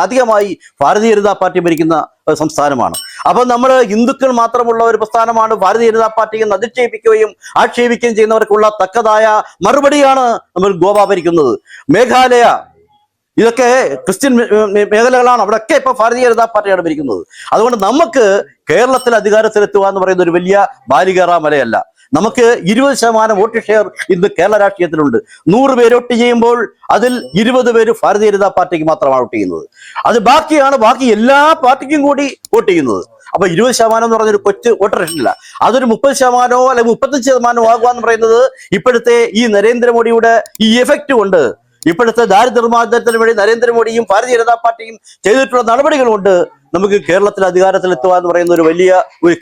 അധികമായി ഭാരതീയ ജനതാ പാർട്ടി ഭരിക്കുന്ന സംസ്ഥാനമാണ്. അപ്പൊ നമ്മൾ ഹിന്ദുക്കൾ മാത്രമുള്ള ഒരു പ്രസ്ഥാനമാണ് ഭാരതീയ ജനതാ പാർട്ടി എന്ന് അധിക്ഷേപിക്കുകയും ആക്ഷേപിക്കുകയും ചെയ്യുന്നവർക്കുള്ള തക്കതായ മറുപടിയാണ് നമ്മൾ ഗോവ ഭരിക്കുന്നത്. മേഘാലയ, ഇതൊക്കെ ക്രിസ്ത്യൻ മേഖലകളാണ്. അവിടെയൊക്കെ ഇപ്പൊ ഭാരതീയ ജനതാ പാർട്ടിയാണ് ഭരിക്കുന്നത്. അതുകൊണ്ട് നമുക്ക് കേരളത്തിൽ അധികാരത്തിലെത്തുക എന്ന് പറയുന്ന ഒരു വലിയ ബാലികേറ മലയല്ല. നമുക്ക് 20% വോട്ട് ഷെയർ ഇന്ന് കേരള രാഷ്ട്രീയത്തിലുണ്ട്. 100 പേര് വോട്ട് ചെയ്യുമ്പോൾ അതിൽ 20 പേര് ഭാരതീയ ജനതാ പാർട്ടിക്ക് മാത്രമാണ് വോട്ട് ചെയ്യുന്നത്. അത് ബാക്കി എല്ലാ പാർട്ടിക്കും കൂടി വോട്ട് ചെയ്യുന്നത്. അപ്പൊ 20% എന്ന് പറഞ്ഞൊരു കൊച്ചു വോട്ടറേഷനില്ല. അതൊരു 30% അല്ലെങ്കിൽ 35% ആകുക എന്ന് പറയുന്നത് ഇപ്പോഴത്തെ ഈ നരേന്ദ്രമോദിയുടെ ഈ എഫക്റ്റ് കൊണ്ട്, ഇപ്പോഴത്തെ ദാരിദ്ര്യ നിർമ്മാർജ്ജനത്തിന് വേണ്ടി നരേന്ദ്രമോദിയും ഭാരതീയ ജനതാ പാർട്ടിയും ചെയ്തിട്ടുള്ള നടപടികൾ കൊണ്ട് നമുക്ക് കേരളത്തിൽ അധികാരത്തിലെത്തുക എന്ന് പറയുന്ന ഒരു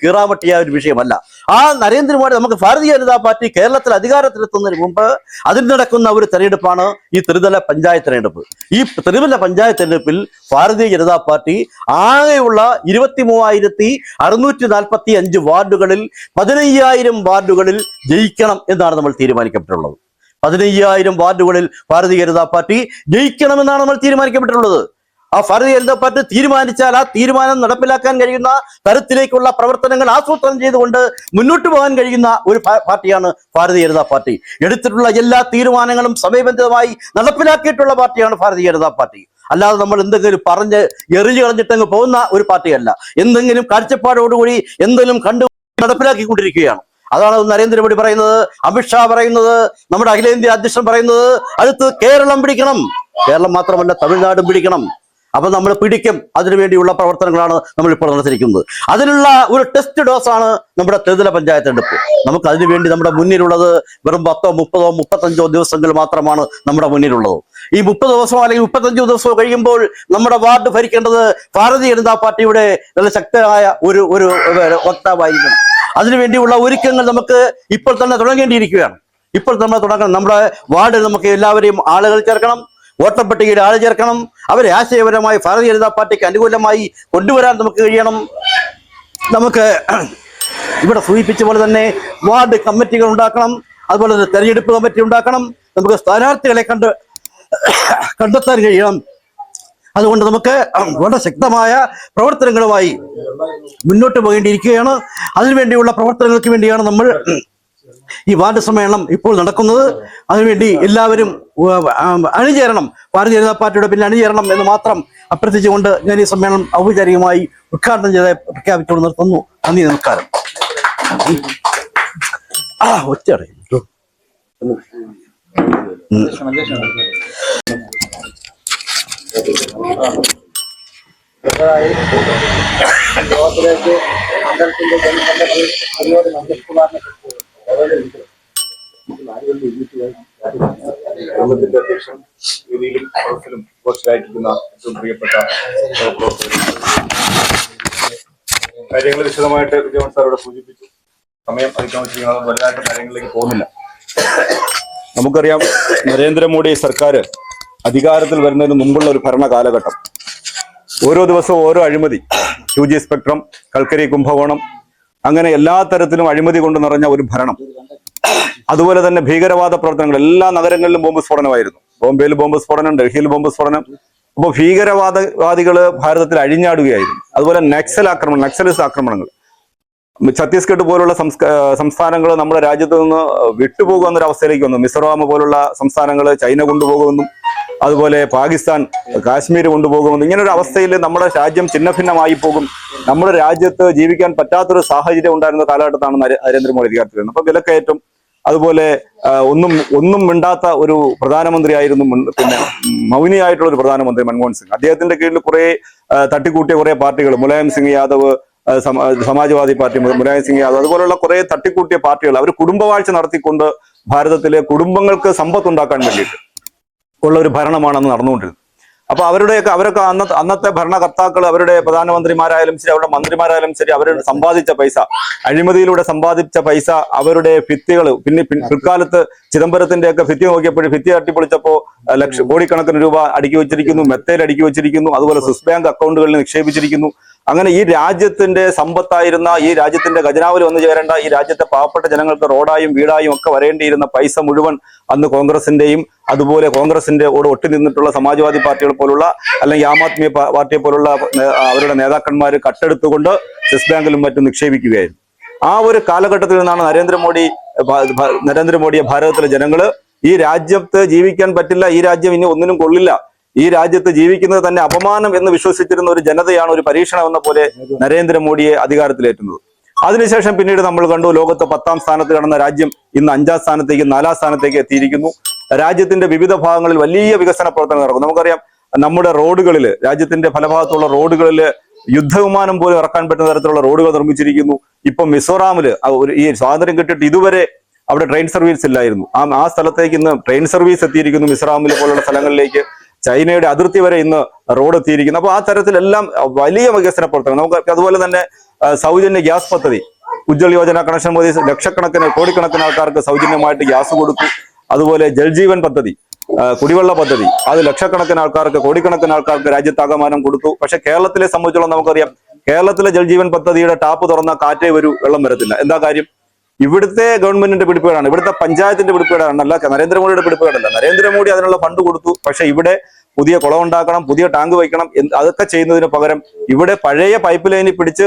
കീറാമട്ടിയായ ഒരു വിഷയമല്ല. ആ നരേന്ദ്രമോദി, നമുക്ക് ഭാരതീയ ജനതാ പാർട്ടി കേരളത്തിൽ അധികാരത്തിലെത്തുന്നതിന് മുമ്പ് അതിൽ നടക്കുന്ന ഒരു തെരഞ്ഞെടുപ്പാണ് ഈ ത്രിതല പഞ്ചായത്ത് തെരഞ്ഞെടുപ്പ്. ഈ ത്രിതല പഞ്ചായത്ത് തെരഞ്ഞെടുപ്പിൽ ഭാരതീയ ജനതാ പാർട്ടി ആകെയുള്ള 23,645 വാർഡുകളിൽ 15,000 വാർഡുകളിൽ ജയിക്കണം എന്നാണ് നമ്മൾ തീരുമാനിക്കപ്പെട്ടുള്ളത്. 15,000 വാർഡുകളിൽ ഭാരതീയ ജനതാ പാർട്ടി ജയിക്കണമെന്നാണ് നമ്മൾ തീരുമാനിക്കപ്പെട്ടിട്ടുള്ളത്. ആ ഭാരതീയ ജനതാ പാർട്ടി തീരുമാനിച്ചാൽ ആ തീരുമാനം നടപ്പിലാക്കാൻ കഴിയുന്ന തരത്തിലേക്കുള്ള പ്രവർത്തനങ്ങൾ ആസൂത്രണം ചെയ്തുകൊണ്ട് മുന്നോട്ട് പോകാൻ കഴിയുന്ന ഒരു പാർട്ടിയാണ് ഭാരതീയ ജനതാ പാർട്ടി. എടുത്തിട്ടുള്ള എല്ലാ തീരുമാനങ്ങളും സമയബന്ധിതമായി നടപ്പിലാക്കിയിട്ടുള്ള പാർട്ടിയാണ് ഭാരതീയ ജനതാ പാർട്ടി. അല്ലാതെ നമ്മൾ എന്തെങ്കിലും പറഞ്ഞ് എറിഞ്ഞു കളഞ്ഞിട്ടങ്ങ് പോകുന്ന ഒരു പാർട്ടിയല്ല. എന്തെങ്കിലും കാഴ്ചപ്പാടോടുകൂടി എന്തെങ്കിലും കണ്ടു നടപ്പിലാക്കിക്കൊണ്ടിരിക്കുകയാണ്. അതാണ് നരേന്ദ്രമോദി പറയുന്നത്, അമിത്ഷാ പറയുന്നത്, നമ്മുടെ അഖിലേന്ത്യാ അധ്യക്ഷൻ പറയുന്നത്. അടുത്ത് കേരളം പിടിക്കണം. കേരളം മാത്രമല്ല, തമിഴ്നാടും പിടിക്കണം. അപ്പൊ നമ്മൾ പിടിക്കും. അതിനുവേണ്ടിയുള്ള പ്രവർത്തനങ്ങളാണ് നമ്മൾ ഇപ്പോൾ നടത്തിയിരിക്കുന്നത്. അതിനുള്ള ഒരു ടെസ്റ്റ് ഡോസാണ് നമ്മുടെ ത്രിതല പഞ്ചായത്ത് തെരഞ്ഞെടുപ്പ്. നമുക്ക് അതിനുവേണ്ടി നമ്മുടെ മുന്നിലുള്ളത് വെറും 10, 30, 35 ദിവസങ്ങൾ മാത്രമാണ് നമ്മുടെ മുന്നിലുള്ളത്. ഈ 30 ദിവസമോ അല്ലെങ്കിൽ 35 ദിവസമോ കഴിയുമ്പോൾ നമ്മുടെ വാർഡ് ഭരിക്കേണ്ടത് ഭാരതീയ ജനതാ പാർട്ടിയുടെ നല്ല ശക്തമായ ഒരു വക്താവായിരിക്കണം. അതിനുവേണ്ടിയുള്ള ഒരുക്കങ്ങൾ നമുക്ക് ഇപ്പോൾ തന്നെ തുടങ്ങേണ്ടിയിരിക്കുകയാണ്. ഇപ്പോൾ നമ്മൾ തുടങ്ങണം. നമ്മുടെ വാർഡിൽ നമുക്ക് എല്ലാവരെയും ആളുകൾ ചേർക്കണം, വോട്ടർ പട്ടികയിൽ ആൾ ചേർക്കണം. അവരെ ആശയപരമായി ഭാരതീയ ജനതാ പാർട്ടിക്ക് അനുകൂലമായി കൊണ്ടുവരാൻ നമുക്ക് കഴിയണം. നമുക്ക് ഇവിടെ സൂചിപ്പിച്ച പോലെ തന്നെ വാർഡ് കമ്മിറ്റികൾ ഉണ്ടാക്കണം. അതുപോലെ തന്നെ തെരഞ്ഞെടുപ്പ് കമ്മിറ്റി ഉണ്ടാക്കണം. നമുക്ക് സ്ഥാനാർത്ഥികളെ കണ്ടെത്താൻ കഴിയണം. അതുകൊണ്ട് നമുക്ക് വളരെ ശക്തമായ പ്രവർത്തനങ്ങളുമായി മുന്നോട്ട് പോകേണ്ടിയിരിക്കുകയാണ്. അതിനുവേണ്ടിയുള്ള പ്രവർത്തനങ്ങൾക്ക് വേണ്ടിയാണ് നമ്മൾ ഈ വാർഡ് സമ്മേളനം ഇപ്പോൾ നടക്കുന്നത്. അതിനുവേണ്ടി എല്ലാവരും അണിചേരണം, ഭാരതീയ ജനതാ പാർട്ടിയുടെ പിന്നെ അണിചേരണം എന്ന് മാത്രം അഭ്യർത്ഥിച്ചുകൊണ്ട് ഞാൻ ഈ സമ്മേളനം ഔപചാരികമായി ഉദ്ഘാടനം ചെയ്ത് പ്രഖ്യാപിച്ചുകൊണ്ട് നിർത്തുന്നു. നന്ദി, നമസ്കാരം. ഒറ്റ അറിയും. യോഗത്തിലേക്ക് മണ്ഡലത്തിന്റെ ജനസംഘത്തിൽ ഒരുപാട് മന്ത്രിമാരെ യോഗത്തിന്റെ അധ്യക്ഷൻ വേദിയിലും സദസ്സിലും പോസ്റ്റായിരിക്കുന്ന ഏറ്റവും പ്രിയപ്പെട്ട കാര്യങ്ങൾ വിശദമായിട്ട് വിജയൻ സാറോട് സൂചിപ്പിച്ചു. സമയം അതിക്രമിച്ചിരിക്കുന്നത് വലുതായിട്ട് കാര്യങ്ങളിലേക്ക് പോകുന്നില്ല. നമുക്കറിയാം, നരേന്ദ്രമോദി സർക്കാർ അധികാരത്തിൽ വരുന്നതിന് മുമ്പുള്ള ഒരു ഭരണ കാലഘട്ടം ഓരോ ദിവസവും ഓരോ അഴിമതി, 2G സ്പെക്ട്രം, കൽക്കരി കുംഭകോണം, അങ്ങനെ എല്ലാ തരത്തിലും അഴിമതി കൊണ്ട് നിറഞ്ഞ ഒരു ഭരണം. അതുപോലെ തന്നെ ഭീകരവാദ പ്രവർത്തനങ്ങൾ, എല്ലാ നഗരങ്ങളിലും ബോംബ് സ്ഫോടനമായിരുന്നു. ബോംബെയിൽ ബോംബ് സ്ഫോടനം, ഡൽഹിയിൽ ബോംബ് സ്ഫോടനം. അപ്പോൾ ഭീകരവാദികൾ ഭാരതത്തിൽ അഴിഞ്ഞാടുകയായിരുന്നു. അതുപോലെ നക്സലിസ്റ്റ് ആക്രമണങ്ങൾ, ഛത്തീസ്ഗഡ് പോലുള്ള സംസ്ഥാനങ്ങൾ നമ്മുടെ രാജ്യത്ത് നിന്ന് വിട്ടുപോകുന്ന ഒരു അവസ്ഥയിലേക്ക് വന്നു. മിസോറാം പോലുള്ള സംസ്ഥാനങ്ങൾ ചൈന കൊണ്ടുപോകുമെന്നും അതുപോലെ പാകിസ്ഥാൻ കാശ്മീർ കൊണ്ടുപോകുമെന്നും ഇങ്ങനെ ഒരു അവസ്ഥയിൽ നമ്മുടെ രാജ്യം ഛിന്നഭിന്നമായി പോകും, നമ്മുടെ രാജ്യത്ത് ജീവിക്കാൻ പറ്റാത്തൊരു സാഹചര്യം ഉണ്ടായിരുന്ന കാലഘട്ടത്താണ് നരേന്ദ്രമോദി അധികാരത്തിൽ വരുന്നത്. അപ്പൊ വിലക്കയറ്റം, അതുപോലെ ഒന്നും മിണ്ടാത്ത ഒരു പ്രധാനമന്ത്രിയായിരുന്നു, പിന്നെ മൗനിയായിട്ടുള്ള ഒരു പ്രധാനമന്ത്രി മൻമോഹൻ സിംഗ്. അദ്ദേഹത്തിന്റെ കീഴിൽ കുറെ തട്ടിക്കൂട്ടിയ കുറെ പാർട്ടികൾ, മുലായം സിംഗ് യാദവ്, സമാജ്വാദി പാർട്ടി, മുലായം സിംഗ് യാദവ്, അതുപോലുള്ള കുറെ തട്ടിക്കൂട്ടിയ പാർട്ടികൾ അവർ കുടുംബവാഴ്ച നടത്തിക്കൊണ്ട് ഭാരതത്തിലെ കുടുംബങ്ങൾക്ക് സമ്പത്ത് ഉണ്ടാക്കാൻ വേണ്ടിയിട്ട് ഉള്ള ഒരു ഭരണമാണ് അന്ന് നടന്നുകൊണ്ടിരുന്നത്. അപ്പൊ അവരൊക്കെ അന്നത്തെ ഭരണകർത്താക്കൾ, അവരുടെ പ്രധാനമന്ത്രിമാരായാലും ശരി, അവരുടെ മന്ത്രിമാരായാലും ശരി, അവരുടെ സമ്പാദിച്ച പൈസ, അഴിമതിയിലൂടെ സമ്പാദിച്ച പൈസ, അവരുടെ ഭിത്തികൾ, പിന്നെ പിൽക്കാലത്ത് ചിദംബരത്തിന്റെ ഒക്കെ ഭിത്തി നോക്കിയപ്പോൾ ഭിത്തി തട്ടിപ്പൊളിച്ചപ്പോ കോടിക്കണക്കിന് രൂപ അടുക്കി വെച്ചിരിക്കുന്നു, മെത്തയിൽ അടുക്കി വെച്ചിരിക്കുന്നു, അതുപോലെ സ്വിസ് ബാങ്ക് അക്കൗണ്ടുകളിൽ നിക്ഷേപിച്ചിരിക്കുന്നു. അങ്ങനെ ഈ രാജ്യത്തിന്റെ സമ്പത്തായിരുന്ന, ഈ രാജ്യത്തിന്റെ ഖജനാവിൽ വന്നു ചേരേണ്ട, ഈ രാജ്യത്തെ പാവപ്പെട്ട ജനങ്ങൾക്ക് റോഡായും വീടായും ഒക്കെ വരേണ്ടിയിരുന്ന പൈസ മുഴുവൻ അന്ന് കോൺഗ്രസിന്റെയും അതുപോലെ കോൺഗ്രസിന്റെ കൂടെ ഒട്ടി നിന്നിട്ടുള്ള സമാജ്വാദി പാർട്ടികൾ പോലുള്ള അല്ലെങ്കിൽ ആം ആദ്മി പാർട്ടിയെ പോലുള്ള അവരുടെ നേതാക്കന്മാർ കട്ടെടുത്തുകൊണ്ട് സ്വിസ് ബാങ്കിലും മറ്റും നിക്ഷേപിക്കുകയായിരുന്നു. ആ ഒരു കാലഘട്ടത്തിൽ നിന്നാണ് നരേന്ദ്രമോദിയെ ഭാരതത്തിലെ ജനങ്ങള് ഈ രാജ്യത്ത് ജീവിക്കാൻ പറ്റില്ല, ഈ രാജ്യം ഇനി ഒന്നിനും കൊള്ളില്ല, ഈ രാജ്യത്ത് ജീവിക്കുന്നത് തന്നെ അപമാനം എന്ന് വിശ്വസിച്ചിരുന്ന ഒരു ജനതയാണ് ഒരു പരീക്ഷണം എന്ന പോലെ നരേന്ദ്രമോദിയെ അധികാരത്തിലേറ്റുന്നത്. അതിനുശേഷം പിന്നീട് നമ്മൾ കണ്ടു, ലോകത്ത് 10ാം സ്ഥാനത്ത് കിടന്ന രാജ്യം ഇന്ന് 5ാം സ്ഥാനത്തേക്ക് 4ാം സ്ഥാനത്തേക്ക് എത്തിയിരിക്കുന്നു. രാജ്യത്തിന്റെ വിവിധ ഭാഗങ്ങളിൽ വലിയ വികസന പ്രവർത്തനങ്ങൾ നടക്കും. നമുക്കറിയാം, നമ്മുടെ റോഡുകളിൽ, രാജ്യത്തിന്റെ പല ഭാഗത്തുള്ള റോഡുകളിൽ യുദ്ധവിമാനം പോലും ഇറക്കാൻ പറ്റുന്ന തരത്തിലുള്ള റോഡുകൾ നിർമ്മിച്ചിരിക്കുന്നു. ഇപ്പൊ മിസോറാമില് ഈ സ്വാതന്ത്ര്യം കിട്ടിയിട്ട് ഇതുവരെ അവിടെ ട്രെയിൻ സർവീസ് ഇല്ലായിരുന്നു. ആ സ്ഥലത്തേക്ക് ഇന്ന് ട്രെയിൻ സർവീസ് എത്തിയിരിക്കുന്നു. മിസോറാമിലെ പോലുള്ള സ്ഥലങ്ങളിലേക്ക് ചൈനയുടെ അതിർത്തി വരെ ഇന്ന് റോഡ് എത്തിയിരിക്കുന്നു. അപ്പൊ ആ തരത്തിലെല്ലാം വലിയ വികസന പ്രവർത്തനം. നമുക്ക് അതുപോലെ തന്നെ സൗജന്യ ഗ്യാസ് പദ്ധതി, ഉജ്ജ്വൽ യോജന കണക്ഷൻ മോദി ലക്ഷക്കണക്കിന് കോടിക്കണക്കിന് ആൾക്കാർക്ക് സൗജന്യമായിട്ട് ഗ്യാസ് കൊടുത്തു. അതുപോലെ ജൽജീവൻ പദ്ധതി, കുടിവെള്ള പദ്ധതി, അത് ലക്ഷക്കണക്കിന് ആൾക്കാർക്ക്, കോടിക്കണക്കിന് ആൾക്കാർക്ക് രാജ്യത്താകമാനം കൊടുത്തു. പക്ഷെ കേരളത്തിലെ സംബന്ധിച്ചോളം നമുക്കറിയാം, കേരളത്തിലെ ജൽജീവൻ പദ്ധതിയുടെ ടാപ്പ് തുറന്ന കാറ്റേ വരൂ, വെള്ളം വരത്തില്ല. എന്താ കാര്യം? ഇവിടുത്തെ ഗവൺമെന്റിന്റെ പിടിപ്പേടാണ്, ഇവിടുത്തെ പഞ്ചായത്തിന്റെ പിടിപ്പേടാണ്, അല്ല നരേന്ദ്രമോദിയുടെ പിടിപ്പേടല്ല. നരേന്ദ്രമോദി അതിനുള്ള ഫണ്ട് കൊടുത്തു. പക്ഷെ ഇവിടെ പുതിയ കുളം ഉണ്ടാക്കണം, പുതിയ ടാങ്ക് വയ്ക്കണം, അതൊക്കെ ചെയ്യുന്നതിന് പകരം ഇവിടെ പഴയ പൈപ്പ് ലൈനിൽ പിടിച്ച്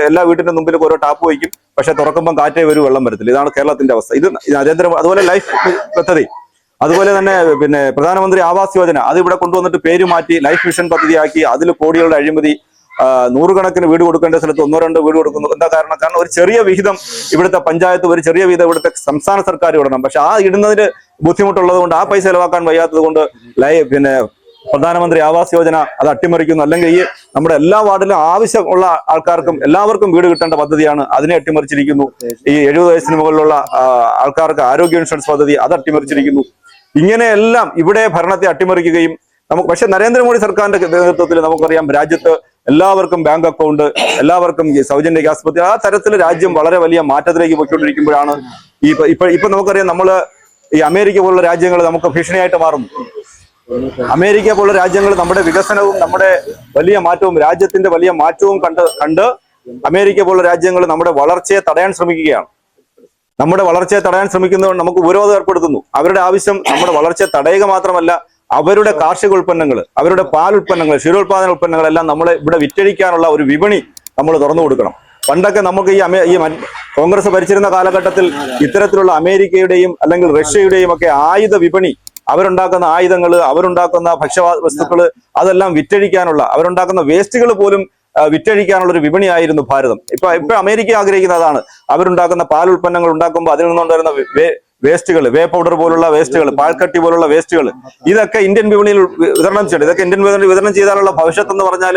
എല്ലാ വീട്ടിന്റെ മുമ്പിൽ ഓരോ ടാപ്പ് വയ്ക്കും. പക്ഷെ തുറക്കുമ്പോൾ കാറ്റേ വരൂ, വെള്ളം വരത്തില്ല. ഇതാണ് കേരളത്തിന്റെ അവസ്ഥ. ഇത് അതുപോലെ ലൈഫ് പദ്ധതി, അതുപോലെ തന്നെ പിന്നെ പ്രധാനമന്ത്രി ആവാസ് യോജന, അത് ഇവിടെ കൊണ്ടുവന്നിട്ട് പേര് മാറ്റി ലൈഫ് മിഷൻ പദ്ധതിയാക്കി. അതിൽ കോടികളുടെ അഴിമതി, 100 കണക്കിന് വീട് കൊടുക്കേണ്ട സ്ഥലത്ത് 1-2 വീട് കൊടുക്കുന്നു. എന്താ കാരണം? കാരണം ഒരു ചെറിയ വിഹിതം ഇവിടുത്തെ പഞ്ചായത്ത്, ഒരു ചെറിയ വിഹിതം ഇവിടുത്തെ സംസ്ഥാന സർക്കാർ ഇടണം. പക്ഷെ ആ ഇടുന്നതിന് ബുദ്ധിമുട്ടുള്ളത് കൊണ്ട്, ആ പൈസ ചെലവാക്കാൻ വയ്യാത്തത് കൊണ്ട് പിന്നെ പ്രധാനമന്ത്രി ആവാസ് യോജന അത് അട്ടിമറിക്കുന്നു. അല്ലെങ്കിൽ ഈ നമ്മുടെ എല്ലാ വാർഡിലും ആവശ്യമുള്ള ആൾക്കാർക്കും എല്ലാവർക്കും വീട് കിട്ടേണ്ട പദ്ധതിയാണ്, അതിനെ അട്ടിമറിച്ചിരിക്കുന്നു. ഈ 70 വയസ്സിന് മുകളിലുള്ള ആൾക്കാർക്ക് ആരോഗ്യ ഇൻഷുറൻസ് പദ്ധതി, അത് അട്ടിമറിച്ചിരിക്കുന്നു. ഇങ്ങനെയെല്ലാം ഇവിടെ ഭരണത്തെ അട്ടിമറിക്കുകയും പക്ഷെ നരേന്ദ്രമോദി സർക്കാരിന്റെ നേതൃത്വത്തിൽ നമുക്കറിയാം, രാജ്യത്ത് എല്ലാവർക്കും ബാങ്ക് അക്കൗണ്ട്, എല്ലാവർക്കും സൗജന്യ ഗ്യാസ് പദ്ധതി, ആ തരത്തിൽ രാജ്യം വളരെ വലിയ മാറ്റത്തിലേക്ക് പോയിക്കൊണ്ടിരിക്കുമ്പോഴാണ് ഇപ്പൊ നമുക്കറിയാം, നമ്മള് ഈ അമേരിക്ക പോലുള്ള രാജ്യങ്ങൾ നമുക്ക് ഭീഷണിയായിട്ട് മാറുന്നു. അമേരിക്ക പോലുള്ള രാജ്യങ്ങൾ നമ്മുടെ വികസനവും നമ്മുടെ വലിയ മാറ്റവും, രാജ്യത്തിന്റെ വലിയ മാറ്റവും കണ്ട് അമേരിക്ക പോലുള്ള രാജ്യങ്ങൾ നമ്മുടെ വളർച്ചയെ തടയാൻ ശ്രമിക്കുകയാണ്. നമ്മുടെ വളർച്ചയെ തടയാൻ ശ്രമിക്കുന്നതുകൊണ്ട് നമുക്ക് ഉപരോധം ഏർപ്പെടുത്തുന്നു. അവരുടെ ആവശ്യം നമ്മുടെ വളർച്ചയെ തടയുക മാത്രമല്ല, അവരുടെ കാർഷിക ഉൽപ്പന്നങ്ങൾ, അവരുടെ പാൽ ഉൽപ്പന്നങ്ങൾ, ക്ഷീരോത്പാദന ഉൽപ്പന്നങ്ങളെല്ലാം നമ്മളെ ഇവിടെ വിറ്റഴിക്കാനുള്ള ഒരു വിപണി നമ്മൾ തുറന്നു കൊടുക്കണം. പണ്ടൊക്കെ നമുക്ക് ഈ കോൺഗ്രസ് ഭരിച്ചിരുന്ന കാലഘട്ടത്തിൽ ഇത്തരത്തിലുള്ള അമേരിക്കയുടെയും അല്ലെങ്കിൽ റഷ്യയുടെയും ഒക്കെ ആയുധ വിപണി, അവരുണ്ടാക്കുന്ന ആയുധങ്ങൾ, അവരുണ്ടാക്കുന്ന ഭക്ഷ്യവസ്തുക്കൾ, അതെല്ലാം വിറ്റഴിക്കാനുള്ള, അവരുണ്ടാക്കുന്ന വേസ്റ്റുകൾ പോലും വിറ്റഴിക്കാനുള്ള ഒരു വിപണിയായിരുന്നു ഭാരതം. ഇപ്പൊ അമേരിക്ക ആഗ്രഹിക്കുന്ന അതാണ്. അവരുണ്ടാക്കുന്ന പാൽ ഉൽപ്പന്നങ്ങൾ ഉണ്ടാക്കുമ്പോൾ അതിൽ നിന്നുണ്ടായിരുന്ന വേസ്റ്റുകൾ, വേ പൗഡർ പോലുള്ള വേസ്റ്റുകൾ, പാൽക്കട്ടി പോലുള്ള വേസ്റ്റുകൾ, ഇതൊക്കെ ഇന്ത്യൻ വിപണിയിൽ വിതരണം ചെയ്യണം. ഇതൊക്കെ ഇന്ത്യൻ വിപണിയിൽ വിതരണം ചെയ്താലുള്ള ഭവിഷ്യത്ത് എന്ന് പറഞ്ഞാൽ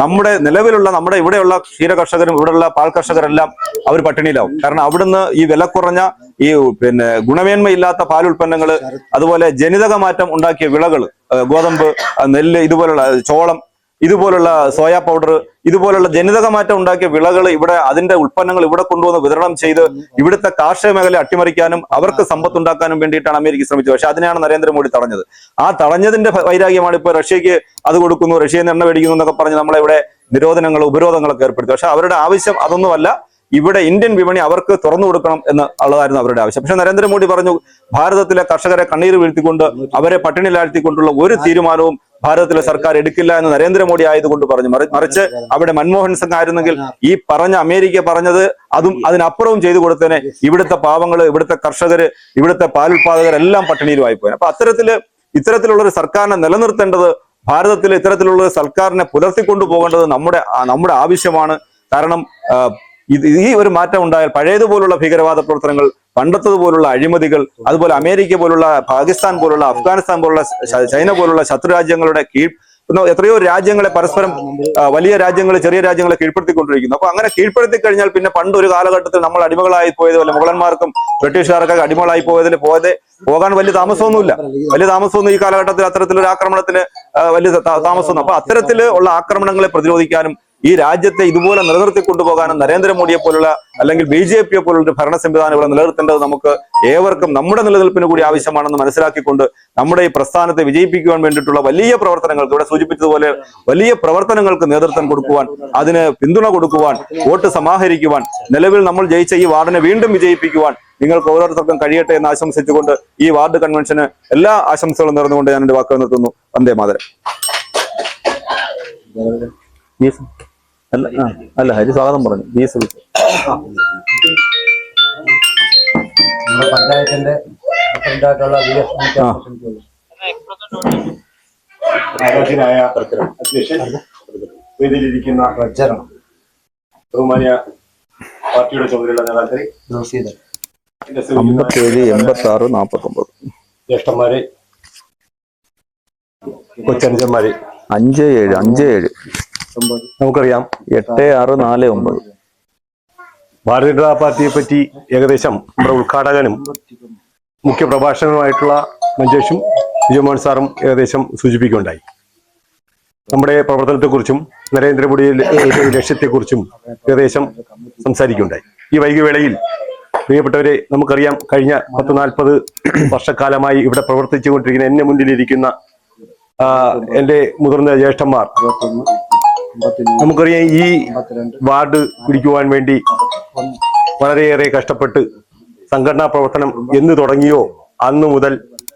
നമ്മുടെ നിലവിലുള്ള നമ്മുടെ ഇവിടെയുള്ള ക്ഷീര കർഷകരും ഇവിടെയുള്ള പാൽ കർഷകരെല്ലാം അവർ പട്ടിണിയിലാവും. കാരണം അവിടുന്ന് ഈ വില കുറഞ്ഞ ഈ ഗുണമേന്മയില്ലാത്ത പാൽ ഉൽപ്പന്നങ്ങൾ, അതുപോലെ ജനിതക മാറ്റം ഉണ്ടാക്കിയ വിളകൾ, ഗോതമ്പ്, നെല്ല്, ഇതുപോലുള്ള ചോളം, ഇതുപോലുള്ള സോയാ പൗഡർ, ഇതുപോലുള്ള ജനിതക മാറ്റം ഉണ്ടാക്കിയ വിളകൾ ഇവിടെ അതിന്റെ ഉൽപ്പന്നങ്ങൾ ഇവിടെ കൊണ്ടുവന്ന് വിതരണം ചെയ്ത് ഇവിടുത്തെ കാർഷിക മേഖല അട്ടിമറിക്കാനും അവർക്ക് സമ്പത്തുണ്ടാക്കാനും വേണ്ടിയിട്ടാണ് അമേരിക്ക ശ്രമിച്ചത്. പക്ഷെ അതിനെയാണ് നരേന്ദ്രമോദി തടഞ്ഞത്. ആ തടഞ്ഞതിന്റെ വൈരാഗ്യമാണ് ഇപ്പൊ റഷ്യക്ക് അത് കൊടുക്കുന്നു, റഷ്യയിൽ നിന്ന് എണ്ണ മേടിക്കുന്നു എന്നൊക്കെ പറഞ്ഞ് നമ്മളെ ഇവിടെ നിരോധനങ്ങൾ, ഉപരോധങ്ങളൊക്കെ ഏർപ്പെടുത്തി. പക്ഷെ അവരുടെ ആവശ്യം അതൊന്നുമല്ല. ഇവിടെ ഇന്ത്യൻ വിപണി അവർക്ക് തുറന്നു കൊടുക്കണം എന്നുള്ളതായിരുന്നു അവരുടെ ആവശ്യം. പക്ഷെ നരേന്ദ്രമോദി പറഞ്ഞു, ഭാരതത്തിലെ കർഷകരെ കണ്ണീര് വീഴ്ത്തിക്കൊണ്ട് അവരെ പട്ടിണിയിലാഴ്ത്തിക്കൊണ്ടുള്ള ഒരു തീരുമാനവും ഭാരതത്തിലെ സർക്കാർ എടുക്കില്ല എന്ന് നരേന്ദ്രമോദി ആയതുകൊണ്ട് പറഞ്ഞു. മറിച്ച് അവിടെ മൻമോഹൻ സിംഗ് ആയിരുന്നെങ്കിൽ ഈ പറഞ്ഞ അമേരിക്ക പറഞ്ഞത് അതും അതിനപ്പുറവും ചെയ്തു കൊടുത്തതിനെ ഇവിടുത്തെ പാവങ്ങള്, ഇവിടുത്തെ കർഷകര്, ഇവിടുത്തെ പാലുൽപാദകരെല്ലാം പട്ടിണിയിലുമായി പോയി. അപ്പൊ ഇത്തരത്തിലുള്ള ഒരു സർക്കാരിനെ നിലനിർത്തേണ്ടത്, ഭാരതത്തിൽ ഇത്തരത്തിലുള്ള ഒരു സർക്കാരിനെ പുലർത്തിക്കൊണ്ടു പോകേണ്ടത് നമ്മുടെ ആവശ്യമാണ്. കാരണം ഈ ഒരു മാറ്റം ഉണ്ടായാൽ പഴയതുപോലുള്ള ഭീകരവാദ പ്രവർത്തനങ്ങൾ, പണ്ടത്തതുപോലുള്ള അഴിമതികൾ, അതുപോലെ അമേരിക്ക പോലുള്ള, പാകിസ്ഥാൻ പോലുള്ള, അഫ്ഗാനിസ്ഥാൻ പോലുള്ള, ചൈന പോലുള്ള ശത്രു രാജ്യങ്ങളുടെ എത്രയോ രാജ്യങ്ങളെ പരസ്പരം വലിയ രാജ്യങ്ങൾ ചെറിയ രാജ്യങ്ങളെ കീഴ്പ്പെടുത്തിക്കൊണ്ടിരിക്കുന്നു. അപ്പൊ അങ്ങനെ കീഴ്പ്പെടുത്തി കഴിഞ്ഞാൽ പിന്നെ പണ്ട് ഒരു കാലഘട്ടത്തിൽ നമ്മൾ അടിമകളായി പോയത് പോലെ മുഗളന്മാർക്കും ബ്രിട്ടീഷുകാർക്കൊക്കെ അടിമകളായി പോകാൻ വലിയ താമസമൊന്നും ഈ കാലഘട്ടത്തിൽ അത്തരത്തിലൊരു ആക്രമണത്തിന് വലിയ താമസമൊന്നും. അപ്പൊ അത്തരത്തിലുള്ള ആക്രമണങ്ങളെ പ്രതിരോധിക്കാനും ഈ രാജ്യത്തെ ഇതുപോലെ നിലനിർത്തി കൊണ്ടുപോകാനും നരേന്ദ്രമോദിയെ പോലുള്ള അല്ലെങ്കിൽ BJP പോലുള്ള ഭരണ സംവിധാനം ഇവിടെ നിലനിർത്തേണ്ടത് നമുക്ക് ഏവർക്കും നമ്മുടെ നിലനിൽപ്പിന് കൂടി ആവശ്യമാണെന്ന് മനസ്സിലാക്കിക്കൊണ്ട് നമ്മുടെ ഈ പ്രസ്ഥാനത്തെ വിജയിപ്പിക്കുവാൻ വേണ്ടിയിട്ടുള്ള വലിയ പ്രവർത്തനങ്ങൾക്ക്, ഇവിടെ സൂചിപ്പിച്ചതുപോലെ വലിയ പ്രവർത്തനങ്ങൾക്ക് നേതൃത്വം കൊടുക്കുവാൻ, അതിന് പിന്തുണ കൊടുക്കുവാൻ, വോട്ട് സമാഹരിക്കുവാൻ, നിലവിൽ നമ്മൾ ജയിച്ച ഈ വാർഡിനെ വീണ്ടും വിജയിപ്പിക്കുവാൻ നിങ്ങൾക്ക് ഓരോരുത്തർക്കും കഴിയട്ടെ എന്ന് ആശംസിച്ചുകൊണ്ട് ഈ വാർഡ് കൺവെൻഷന് എല്ലാ ആശംസകളും നേർന്നുകൊണ്ട് ഞാൻ എന്റെ വാക്കുകൾ നിർത്തുന്നു. വന്ദേ മാതരം. അല്ല, ഹരി സ്വാഗതം പറഞ്ഞു. പഞ്ചായത്തിന്റെ ആരാധ്യനായ അധ്യക്ഷൻ, വേദിയിലിരിക്കുന്ന ബഹുമാന്യ പാർട്ടിയുടെ ചുമതലയുള്ള നേതാക്കളെ, 57, 86, 49 ജ്യേഷ്ഠന്മാരെ, കൊച്ചനുജന്മാരെ, 57 നമുക്കറിയാം 8649 ഭാരതീയ ജനതാ പാർട്ടിയെ പറ്റി ഏകദേശം നമ്മുടെ ഉദ്ഘാടകനും മുഖ്യ പ്രഭാഷകനുമായിട്ടുള്ള മഞ്ചേഷും വിജയമോഹൻ സാറും ഏകദേശം സൂചിപ്പിക്കുകയുണ്ടായി. നമ്മുടെ പ്രവർത്തനത്തെക്കുറിച്ചും നരേന്ദ്രമോദിയുടെ ലക്ഷ്യത്തെക്കുറിച്ചും ഏകദേശം സംസാരിക്കുകയുണ്ടായി. ഈ വൈകിവേളയിൽ പ്രിയപ്പെട്ടവരെ, നമുക്കറിയാം കഴിഞ്ഞ 40-40 വർഷക്കാലമായി ഇവിടെ പ്രവർത്തിച്ചുകൊണ്ടിരിക്കുന്ന എന്നെ മുന്നിലിരിക്കുന്ന എന്റെ മുതിർന്ന ജ്യേഷ്ഠന്മാർ, നമുക്കറിയാം ഈ വാർഡ് പിടിക്കുവാൻ വേണ്ടി വളരെയേറെ കഷ്ടപ്പെട്ട് സംഘടനാ പ്രവർത്തനം എന്ന് തുടങ്ങിയോ അന്നു മുതൽ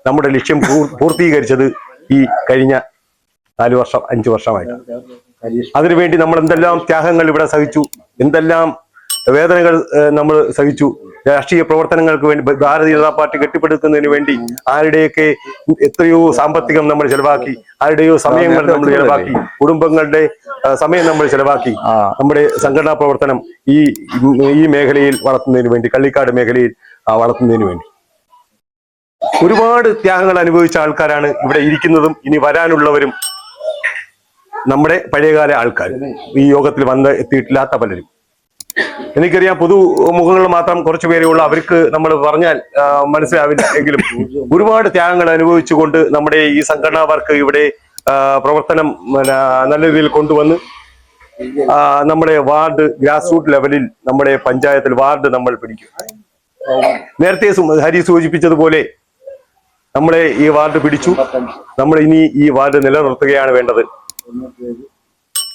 നമ്മുടെ ലക്ഷ്യം പൂർത്തീകരിച്ചത് ഈ കഴിഞ്ഞ 4 വർഷം 5 വർഷമായിട്ട്. അതിനുവേണ്ടി നമ്മൾ എന്തെല്ലാം ത്യാഗങ്ങൾ ഇവിടെ സഹിച്ചു, എന്തെല്ലാം വേദനകൾ നമ്മൾ സഹിച്ചു. രാഷ്ട്രീയ പ്രവർത്തനങ്ങൾക്ക് വേണ്ടി ഭാരതീയ ജനതാ പാർട്ടി കെട്ടിപ്പടുക്കുന്നതിന് വേണ്ടി ആരുടെയൊക്കെ എത്രയോ സാമ്പത്തികം നമ്മൾ ചെലവാക്കി, ആരുടെയോ സമയങ്ങൾ നമ്മൾ ചെലവാക്കി, കുടുംബങ്ങളുടെ സമയം നമ്മൾ ചെലവാക്കി നമ്മുടെ സംഘടനാ പ്രവർത്തനം ഈ മേഖലയിൽ വളർത്തുന്നതിന് വേണ്ടി, കള്ളിക്കാട് മേഖലയിൽ വളർത്തുന്നതിന് വേണ്ടി ഒരുപാട് ത്യാഗങ്ങൾ അനുഭവിച്ച ആൾക്കാരാണ് ഇവിടെ ഇരിക്കുന്നതും ഇനി വരാനുള്ളവരും. നമ്മുടെ പഴയകാല ആൾക്കാർ, ഈ യോഗത്തിൽ എത്തിയിട്ടില്ലാത്ത പലരും. എനിക്കറിയാം പൊതുമുഖങ്ങൾ മാത്രം കുറച്ചു പേരേ ഉള്ളൂ, അവർക്ക് നമ്മൾ പറഞ്ഞാൽ മനസ്സിലാവില്ല. എങ്കിലും ഒരുപാട് ത്യാഗങ്ങൾ അനുഭവിച്ചുകൊണ്ട് നമ്മുടെ ഈ സംഘടനാ വർക്ക് ഇവിടെ പ്രവർത്തനം നല്ല രീതിയിൽ കൊണ്ടുവന്ന് നമ്മുടെ വാർഡ് ഗ്രാസ് റൂട്ട് ലെവലിൽ നമ്മുടെ പഞ്ചായത്തിൽ വാർഡ് നമ്മൾ പിടിക്കും. നേരത്തെ ഹരി സൂചിപ്പിച്ചതുപോലെ നമ്മളെ ഈ വാർഡ് പിടിച്ചു, നമ്മൾ ഇനി ഈ വാർഡ് നിലനിർത്തുകയാണ് വേണ്ടത്.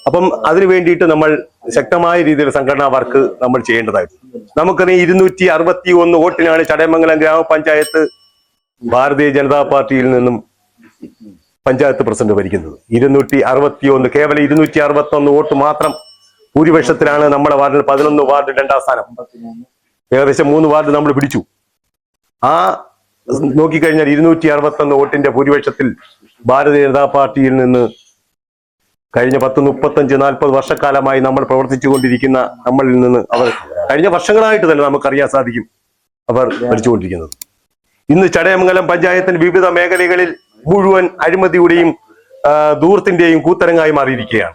അപ്പം അതിനു വേണ്ടിയിട്ട് നമ്മൾ ശക്തമായ രീതിയിൽ സംഘടനാ വർക്ക് നമ്മൾ ചെയ്യേണ്ടതായിരുന്നു. നമുക്കറിയാം 261 വോട്ടിനാണ് ചടയമംഗലം ഗ്രാമപഞ്ചായത്ത് ഭാരതീയ ജനതാ പാർട്ടിയിൽ നിന്നും പഞ്ചായത്ത് പ്രസിഡന്റ് ഭരിക്കുന്നത്. 261, കേവലം 261 വോട്ട് മാത്രം ഭൂരിപക്ഷത്തിലാണ് നമ്മുടെ വാർഡിൽ 11 വാർഡ് 2ാം സ്ഥാനം. ഏകദേശം 3 വാർഡ് നമ്മൾ പിടിച്ചു. ആ നോക്കിക്കഴിഞ്ഞാൽ 261 വോട്ടിന്റെ ഭൂരിപക്ഷത്തിൽ ഭാരതീയ ജനതാ പാർട്ടിയിൽ നിന്ന് കഴിഞ്ഞ 10, 35, 40 വർഷക്കാലമായി നമ്മൾ പ്രവർത്തിച്ചുകൊണ്ടിരിക്കുന്ന നമ്മളിൽ നിന്ന് അവർ കഴിഞ്ഞ വർഷങ്ങളായിട്ട് തന്നെ നമുക്കറിയാൻ സാധിക്കും അവർ ഭരിച്ചുകൊണ്ടിരിക്കുന്നത്. ഇന്ന് ചടയമംഗലം പഞ്ചായത്തിന്റെ വിവിധ മേഖലകളിൽ മുഴുവൻ അഴിമതിയുടെയും ദൂർത്തിന്റെയും കൂത്തരങ്ങായി മാറിയിരിക്കുകയാണ്.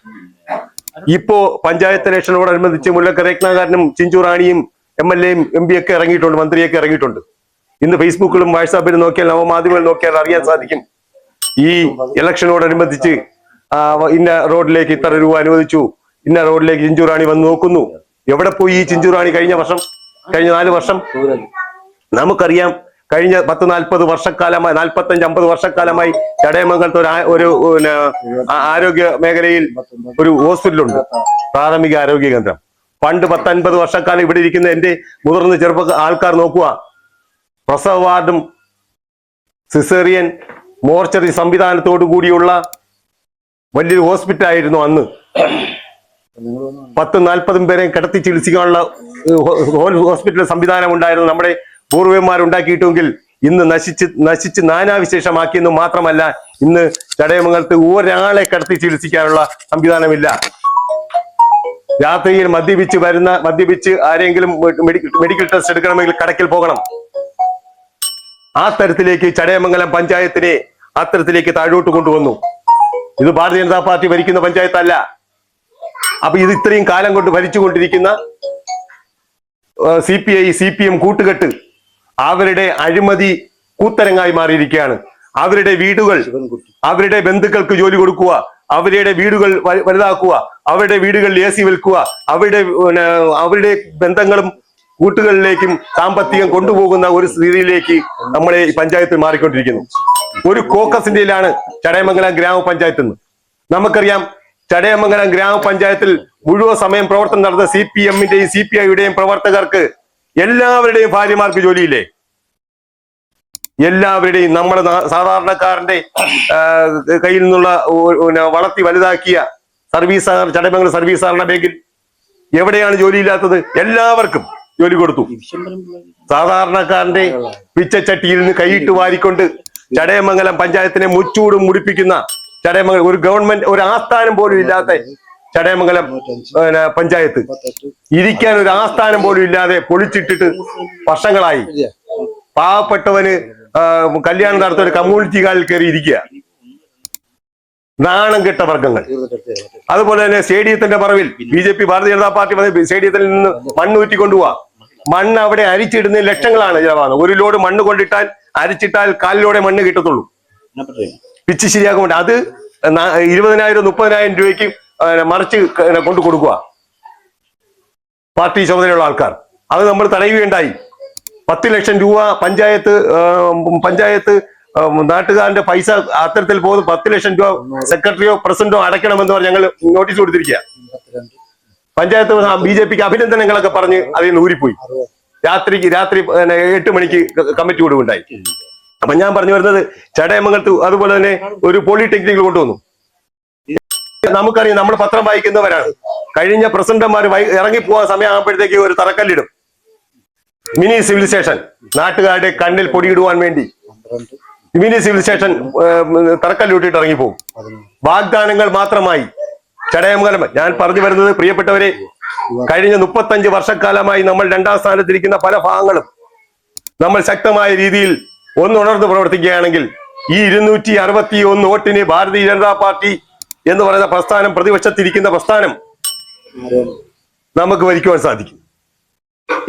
ഇപ്പോ പഞ്ചായത്ത് ഇലക്ഷനോടനുബന്ധിച്ച് മുല്ലക്കര രത്നാകരനും ചിഞ്ചു റാണിയും MLA യും MP ഒക്കെ ഇറങ്ങിയിട്ടുണ്ട്, മന്ത്രിയൊക്കെ ഇറങ്ങിയിട്ടുണ്ട്. ഇന്ന് ഫേസ്ബുക്കിലും വാട്സാപ്പിലും നോക്കിയാൽ, നവമാധ്യമങ്ങളിൽ നോക്കിയാൽ അറിയാൻ സാധിക്കും. ഈ ഇലക്ഷനോടനുബന്ധിച്ച് ഇന്ന റോഡിലേക്ക് ഇത്ര രൂപ അനുവദിച്ചു, ഇന്ന റോഡിലേക്ക് ചിഞ്ചു റാണി വന്ന് നോക്കുന്നു. എവിടെ പോയി ഈ ചിഞ്ചു റാണി കഴിഞ്ഞ 4 വർഷം? നമുക്കറിയാം, കഴിഞ്ഞ 10-40 വർഷക്കാലമായി, 45-50 വർഷക്കാലമായി ചടയമംഗലത്ത് ഒരു ആരോഗ്യ മേഖലയിൽ ഒരു ഹോസ്പിറ്റലുണ്ട്, പ്രാഥമിക ആരോഗ്യ കേന്ദ്രം. പണ്ട് 10-50 വർഷക്കാലം ഇവിടെ ഇരിക്കുന്ന എന്റെ മുതിർന്ന ആൾക്കാർ നോക്കുക, പ്രസവ വാർഡും സിസേറിയൻ മോർച്ചറി സംവിധാനത്തോടു കൂടിയുള്ള വലിയൊരു ഹോസ്പിറ്റലായിരുന്നു അന്ന്. 10-40 പേരെ കിടത്തി ചികിത്സിക്കാനുള്ള ഹോസ്പിറ്റൽ സംവിധാനം ഉണ്ടായിരുന്നു നമ്മുടെ പൂർവ്വന്മാരുണ്ടാക്കിയിട്ടുമെങ്കിൽ ഇന്ന് നശിച്ച് നാനാവിശേഷമാക്കിയെന്ന് മാത്രമല്ല, ഇന്ന് ചടയമംഗലത്ത് ഒരാളെ കിടത്തി ചികിത്സിക്കാനുള്ള സംവിധാനമില്ല. രാത്രിയിൽ മദ്യപിച്ച് ആരെങ്കിലും മെഡിക്കൽ ടെസ്റ്റ് എടുക്കണമെങ്കിൽ കടക്കിൽ പോകണം. ആ തരത്തിലേക്ക് ചടയമംഗലം പഞ്ചായത്തിനെ അത്തരത്തിലേക്ക് താഴോട്ട് കൊണ്ടുവന്നു. ഇത് ഭാരതീയ ജനതാ പാർട്ടി ഭരിക്കുന്ന പഞ്ചായത്തല്ല. അപ്പൊ ഇത് ഇത്രയും കാലം കൊണ്ട് ഭരിച്ചുകൊണ്ടിരിക്കുന്ന CPI CPM കൂട്ടുകെട്ട് അവരുടെ അഴിമതി കൂത്തരങ്ങായി മാറിയിരിക്കുകയാണ്. അവരുടെ വീടുകൾ, അവരുടെ ബന്ധുക്കൾക്ക് ജോലി കൊടുക്കുക, അവരുടെ വീടുകൾ വലുതാക്കുക, അവരുടെ വീടുകളിൽ AC വിൽക്കുക, അവരുടെ ബന്ധങ്ങളും കൂട്ടുകളിലേക്കും സാമ്പത്തികം കൊണ്ടുപോകുന്ന ഒരു സ്ഥിതിയിലേക്ക് നമ്മളെ ഈ പഞ്ചായത്ത് മാറിക്കൊണ്ടിരിക്കുന്നു. ഒരു കോക്കസിന്റെയിലാണ് ചടയമംഗലം ഗ്രാമപഞ്ചായത്ത് എന്ന്. നമുക്കറിയാം, ചടയമംഗലം ഗ്രാമപഞ്ചായത്തിൽ മുഴുവൻ സമയം പ്രവർത്തനം നടന്ന CPM-ന്റെയും CPI-യുടെയും പ്രവർത്തകർക്ക് എല്ലാവരുടെയും ഭാര്യമാർക്ക് ജോലിയില്ലേ? എല്ലാവരുടെയും, നമ്മുടെ സാധാരണക്കാരന്റെ കയ്യിൽ നിന്നുള്ള വളർത്തി വലുതാക്കിയ ചടയമംഗലം സർവീസ് സഹകരണ ബാങ്കിൽ എവിടെയാണ് ജോലിയില്ലാത്തത്? എല്ലാവർക്കും ജോലി കൊടുത്തു. സാധാരണക്കാരന്റെ പിച്ചച്ചട്ടിയിൽ നിന്ന് കൈയിട്ട് വാരിക്കൊണ്ട് ചടയമംഗലം പഞ്ചായത്തിനെ മുച്ചൂടും മുടിപ്പിക്കുന്ന ചടയമംഗലം, ഒരു ഗവൺമെന്റ് ഒരു ആസ്ഥാനം പോലും ഇല്ലാത്ത ചടയമംഗലം പഞ്ചായത്ത് ഇരിക്കാൻ ഒരു ആസ്ഥാനം പോലും ഇല്ലാതെ പൊളിച്ചിട്ടിട്ട് വർഷങ്ങളായി. പാവപ്പെട്ടവന് കല്യാണം നടത്തുന്ന ഒരു കമ്മ്യൂണിറ്റി ഹാളിൽ കയറി ഇരിക്കുക. നാണം കെട്ട വർഗങ്ങൾ. അതുപോലെ തന്നെ സ്റ്റേഡിയത്തിന്റെ പറവിൽ BJP ഭാരതീയ ജനതാ പാർട്ടി സ്റ്റേഡിയത്തിൽ നിന്ന് മണ്ണ് ഊറ്റി കൊണ്ടുപോവാ. മണ്ണ് അവിടെ അരിച്ചിടുന്ന ലക്ഷങ്ങളാണ് ചിലവാകുന്നത്. ഒരു ലോഡ് മണ്ണ് കൊണ്ടിട്ടാൽ അരിച്ചിട്ടാൽ 1/4 ലോഡേ മണ്ണ് കിട്ടത്തുള്ളൂ. പിച്ച് ശരിയാക്കാൻ വേണ്ടി അത് 20,000-30,000 രൂപയ്ക്ക് മറിച്ച് കൊണ്ടു കൊടുക്കുക പാർട്ടി ചുമതലയുള്ള ആൾക്കാർ. അത് നമ്മൾ തടയുകയുണ്ടായി. 10 ലക്ഷം രൂപ പഞ്ചായത്ത് നാട്ടുകാരന്റെ പൈസ അത്തരത്തിൽ പോകുന്ന 10 ലക്ഷം രൂപ സെക്രട്ടറിയോ പ്രസിഡന്റോ അടയ്ക്കണമെന്ന് പറഞ്ഞ് ഞങ്ങൾ നോട്ടീസ് കൊടുത്തിരിക്കുക. പഞ്ചായത്ത് BJPക്ക് അഭിനന്ദനങ്ങളൊക്കെ പറഞ്ഞ് അതിൽ നിന്ന് ഊരിപ്പോയി. രാത്രി 8 മണിക്ക് കമ്മിറ്റി കൊടുവുണ്ടായി. അപ്പൊ ഞാൻ പറഞ്ഞു വരുന്നത്, ചടയമംഗലത്ത് അതുപോലെ തന്നെ ഒരു പോളിടെക്നിക് കൊണ്ടുവന്നു. നമുക്കറിയാം, നമ്മൾ പത്രം വായിക്കുന്നവരാണ്. കഴിഞ്ഞ പ്രസിഡന്റുമാർ ഇറങ്ങിപ്പോകാൻ സമയമാകുമ്പോഴത്തേക്ക് ഒരു തറക്കല്ലിടും. മിനി സിവിൽ സ്റ്റേഷൻ നാട്ടുകാരുടെ കണ്ണിൽ പൊടിയിടുവാൻ വേണ്ടി മിനി സിവിൽ സ്റ്റേഷൻ തറക്കല്ലിട്ടിട്ട് ഇറങ്ങിപ്പോകും. വാഗ്ദാനങ്ങൾ മാത്രമായി ചടയമംഗലം. ഞാൻ പറഞ്ഞു വരുന്നത്, പ്രിയപ്പെട്ടവരെ, കഴിഞ്ഞ 35 വർഷക്കാലമായി നമ്മൾ 2ാം സ്ഥാനത്തിരിക്കുന്ന പല ഭാഗങ്ങളും നമ്മൾ ശക്തമായ രീതിയിൽ ഒന്നുണർന്ന് പ്രവർത്തിക്കുകയാണെങ്കിൽ ഈ 261 വോട്ടിന് ഭാരതീയ ജനതാ പാർട്ടി എന്ന് പറയുന്ന പ്രസ്ഥാനം, പ്രതിപക്ഷത്തിരിക്കുന്ന പ്രസ്ഥാനം, നമുക്ക് ഭരിക്കുവാൻ സാധിക്കും.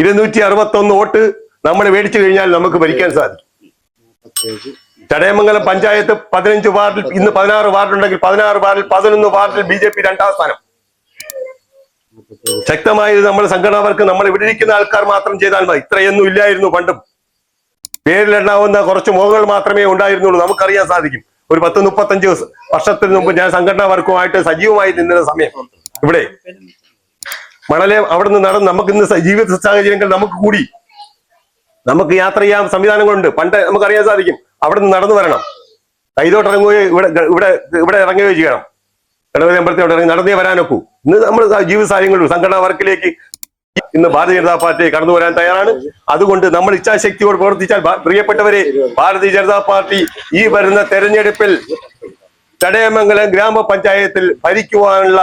261 വോട്ട് നമ്മൾ മേടിച്ചു കഴിഞ്ഞാൽ നമുക്ക് ഭരിക്കാൻ സാധിക്കും. ചടയമംഗലം പഞ്ചായത്ത് 15 വാർഡിൽ ഇന്ന് 16 വാർഡുണ്ടെങ്കിൽ 16 വാർഡിൽ 11 വാർഡിൽ BJP 2ാം സ്ഥാനം. ശക്തമായി നമ്മൾ സംഘടനാവർക്ക് നമ്മൾ ഇവിടെ ഇരിക്കുന്ന ആൾക്കാർ മാത്രം ചെയ്താൽ മതി. ഇത്രയൊന്നും ഇല്ലായിരുന്നു പണ്ടും. പേരിലെണ്ണാവുന്ന കുറച്ച് മുഖങ്ങൾ മാത്രമേ ഉണ്ടായിരുന്നുള്ളൂ. നമുക്കറിയാൻ സാധിക്കും, ഒരു 10-35 വർഷത്തിന് മുമ്പ് ഞാൻ സംഘടനാ വർക്കുമായിട്ട് സജീവമായി നിന്ന സമയം ഇവിടെ മണലെ അവിടെ നിന്ന് നടന്ന് നമുക്ക് ഇന്ന് ജീവിത സാഹചര്യങ്ങൾ നമുക്ക് യാത്ര ചെയ്യാൻ സംവിധാനങ്ങളുണ്ട്. പണ്ട് നമുക്കറിയാൻ സാധിക്കും, അവിടെ നിന്ന് നടന്നു വരണം, കൈതോട്ട് ഇറങ്ങുകയോ ഇവിടെ ഇറങ്ങുകയോ ചെയ്യണം. ഗണപതി അമ്പലത്തിൽ ഇറങ്ങി നടന്നേ വരാനൊക്കൂ. ഇന്ന് നമ്മൾ ജീവിത സാഹചര്യങ്ങളും സംഘടനാ വർക്കിലേക്ക് ഇന്ന് ഭാരതീയ ജനതാ പാർട്ടി കടന്നു വരാൻ തയ്യാറാണ്. അതുകൊണ്ട് നമ്മൾ ഇച്ഛാശക്തിയോട് പ്രവർത്തിച്ചാൽ, പ്രിയപ്പെട്ടവരെ, ഭാരതീയ ജനതാ പാർട്ടി ഈ വരുന്ന തെരഞ്ഞെടുപ്പിൽ ചടയമംഗലം ഗ്രാമപഞ്ചായത്തിൽ ഭരിക്കുവാനുള്ള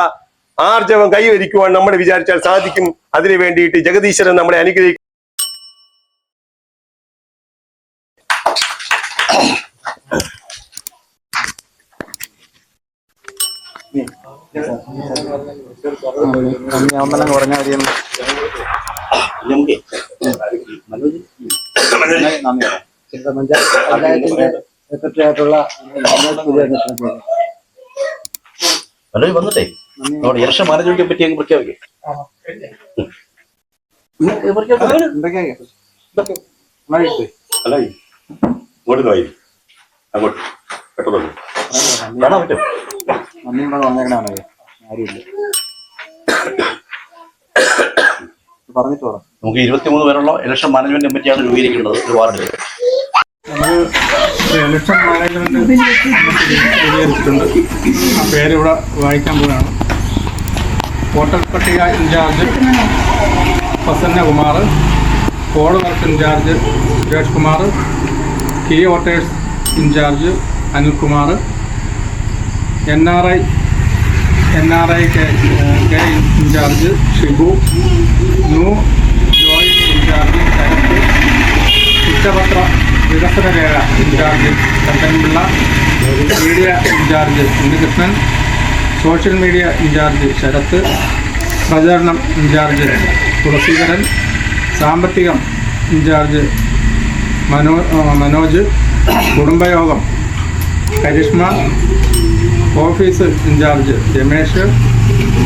ആർജവം കൈവരിക്കുവാൻ നമ്മൾ വിചാരിച്ചാൽ സാധിക്കും. അതിനു വേണ്ടിയിട്ട് ജഗദീശ്വരൻ നമ്മളെ അനുഗ്രഹിക്കും. പഞ്ചായത്തിന്റെ സെക്രട്ടറി ആയിട്ടുള്ള പലരും വന്നിട്ടേ നമ്മുടെ ഇലക്ഷൻ മാനേജ്മെന്റിനെ പറ്റി അങ്ങ് പ്രഖ്യാപിക്കും. അല്ല ഇങ്ങോട്ട് നോയി അങ്ങോട്ട് പെട്ടെന്ന് കാണാൻ പറ്റും. നമുക്ക് 23 പേരുള്ള ഇലക്ഷൻ മാനേജ്മെന്റ് കമ്മിറ്റിയാണ് രൂപീകരിക്കേണ്ടത് ഒരു വാർഡിൽ. ഇലക്ഷൻ മാനേജ്മെന്റ് രൂപീകരിച്ചിട്ടുണ്ട്. ആ പേര് ഇവിടെ വായിക്കാൻ പോവുകയാണ്. വോട്ടർ പട്ടിക incharge Prasannakumar, poll work incharge Suresh Kumar, key voters incharge Anilkumar, NRI K incharge Shibu, new join incharge Sharath, കുറ്റപത്ര വികസന രേഖ incharge Chandanpillai, media incharge Unnikrishnan, social media incharge Sharath, പ്രചാരണം ഇൻചാർജ് തുളസീധരൻ, സാമ്പത്തികം ഇൻചാർജ് മനോജ്, കുടുംബയോഗം Karishma, office incharge Ramesh,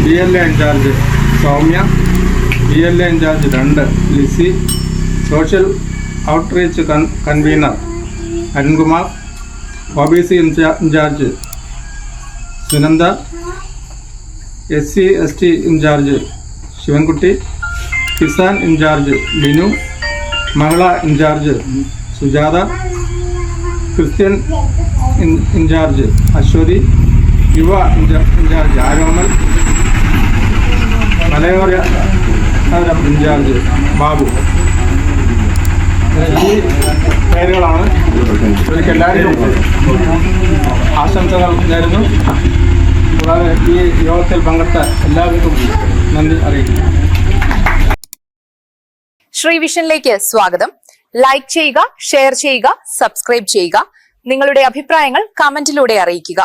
BLA incharge Soumya, BLA incharge 2 Lissy, social outreach convener Arunkumar, OBC incharge Sunanda, SC/ST incharge Sivankutty, Kisan incharge Binu, Mahila incharge Sujatha, Christian in charge Aswathy, യുവ in charge ആരോമൽ, മലയോര in charge Babu. ഈ പേരുകളാണ്. ഇവർക്ക് എല്ലാവരും ആശംസകൾ നേരുന്നു. കൂടാതെ ഈ യോഗത്തിൽ പങ്കെടുത്ത എല്ലാവർക്കും നന്ദി അറിയിക്കുന്നു. ശ്രീ വിഷനിലേക്ക് സ്വാഗതം. ലൈക്ക് ചെയ്യുക, ഷെയർ ചെയ്യുക, സബ്സ്ക്രൈബ് ചെയ്യുക. നിങ്ങളുടെ അഭിപ്രായങ്ങൾ കമന്റിലൂടെ അറിയിക്കുക.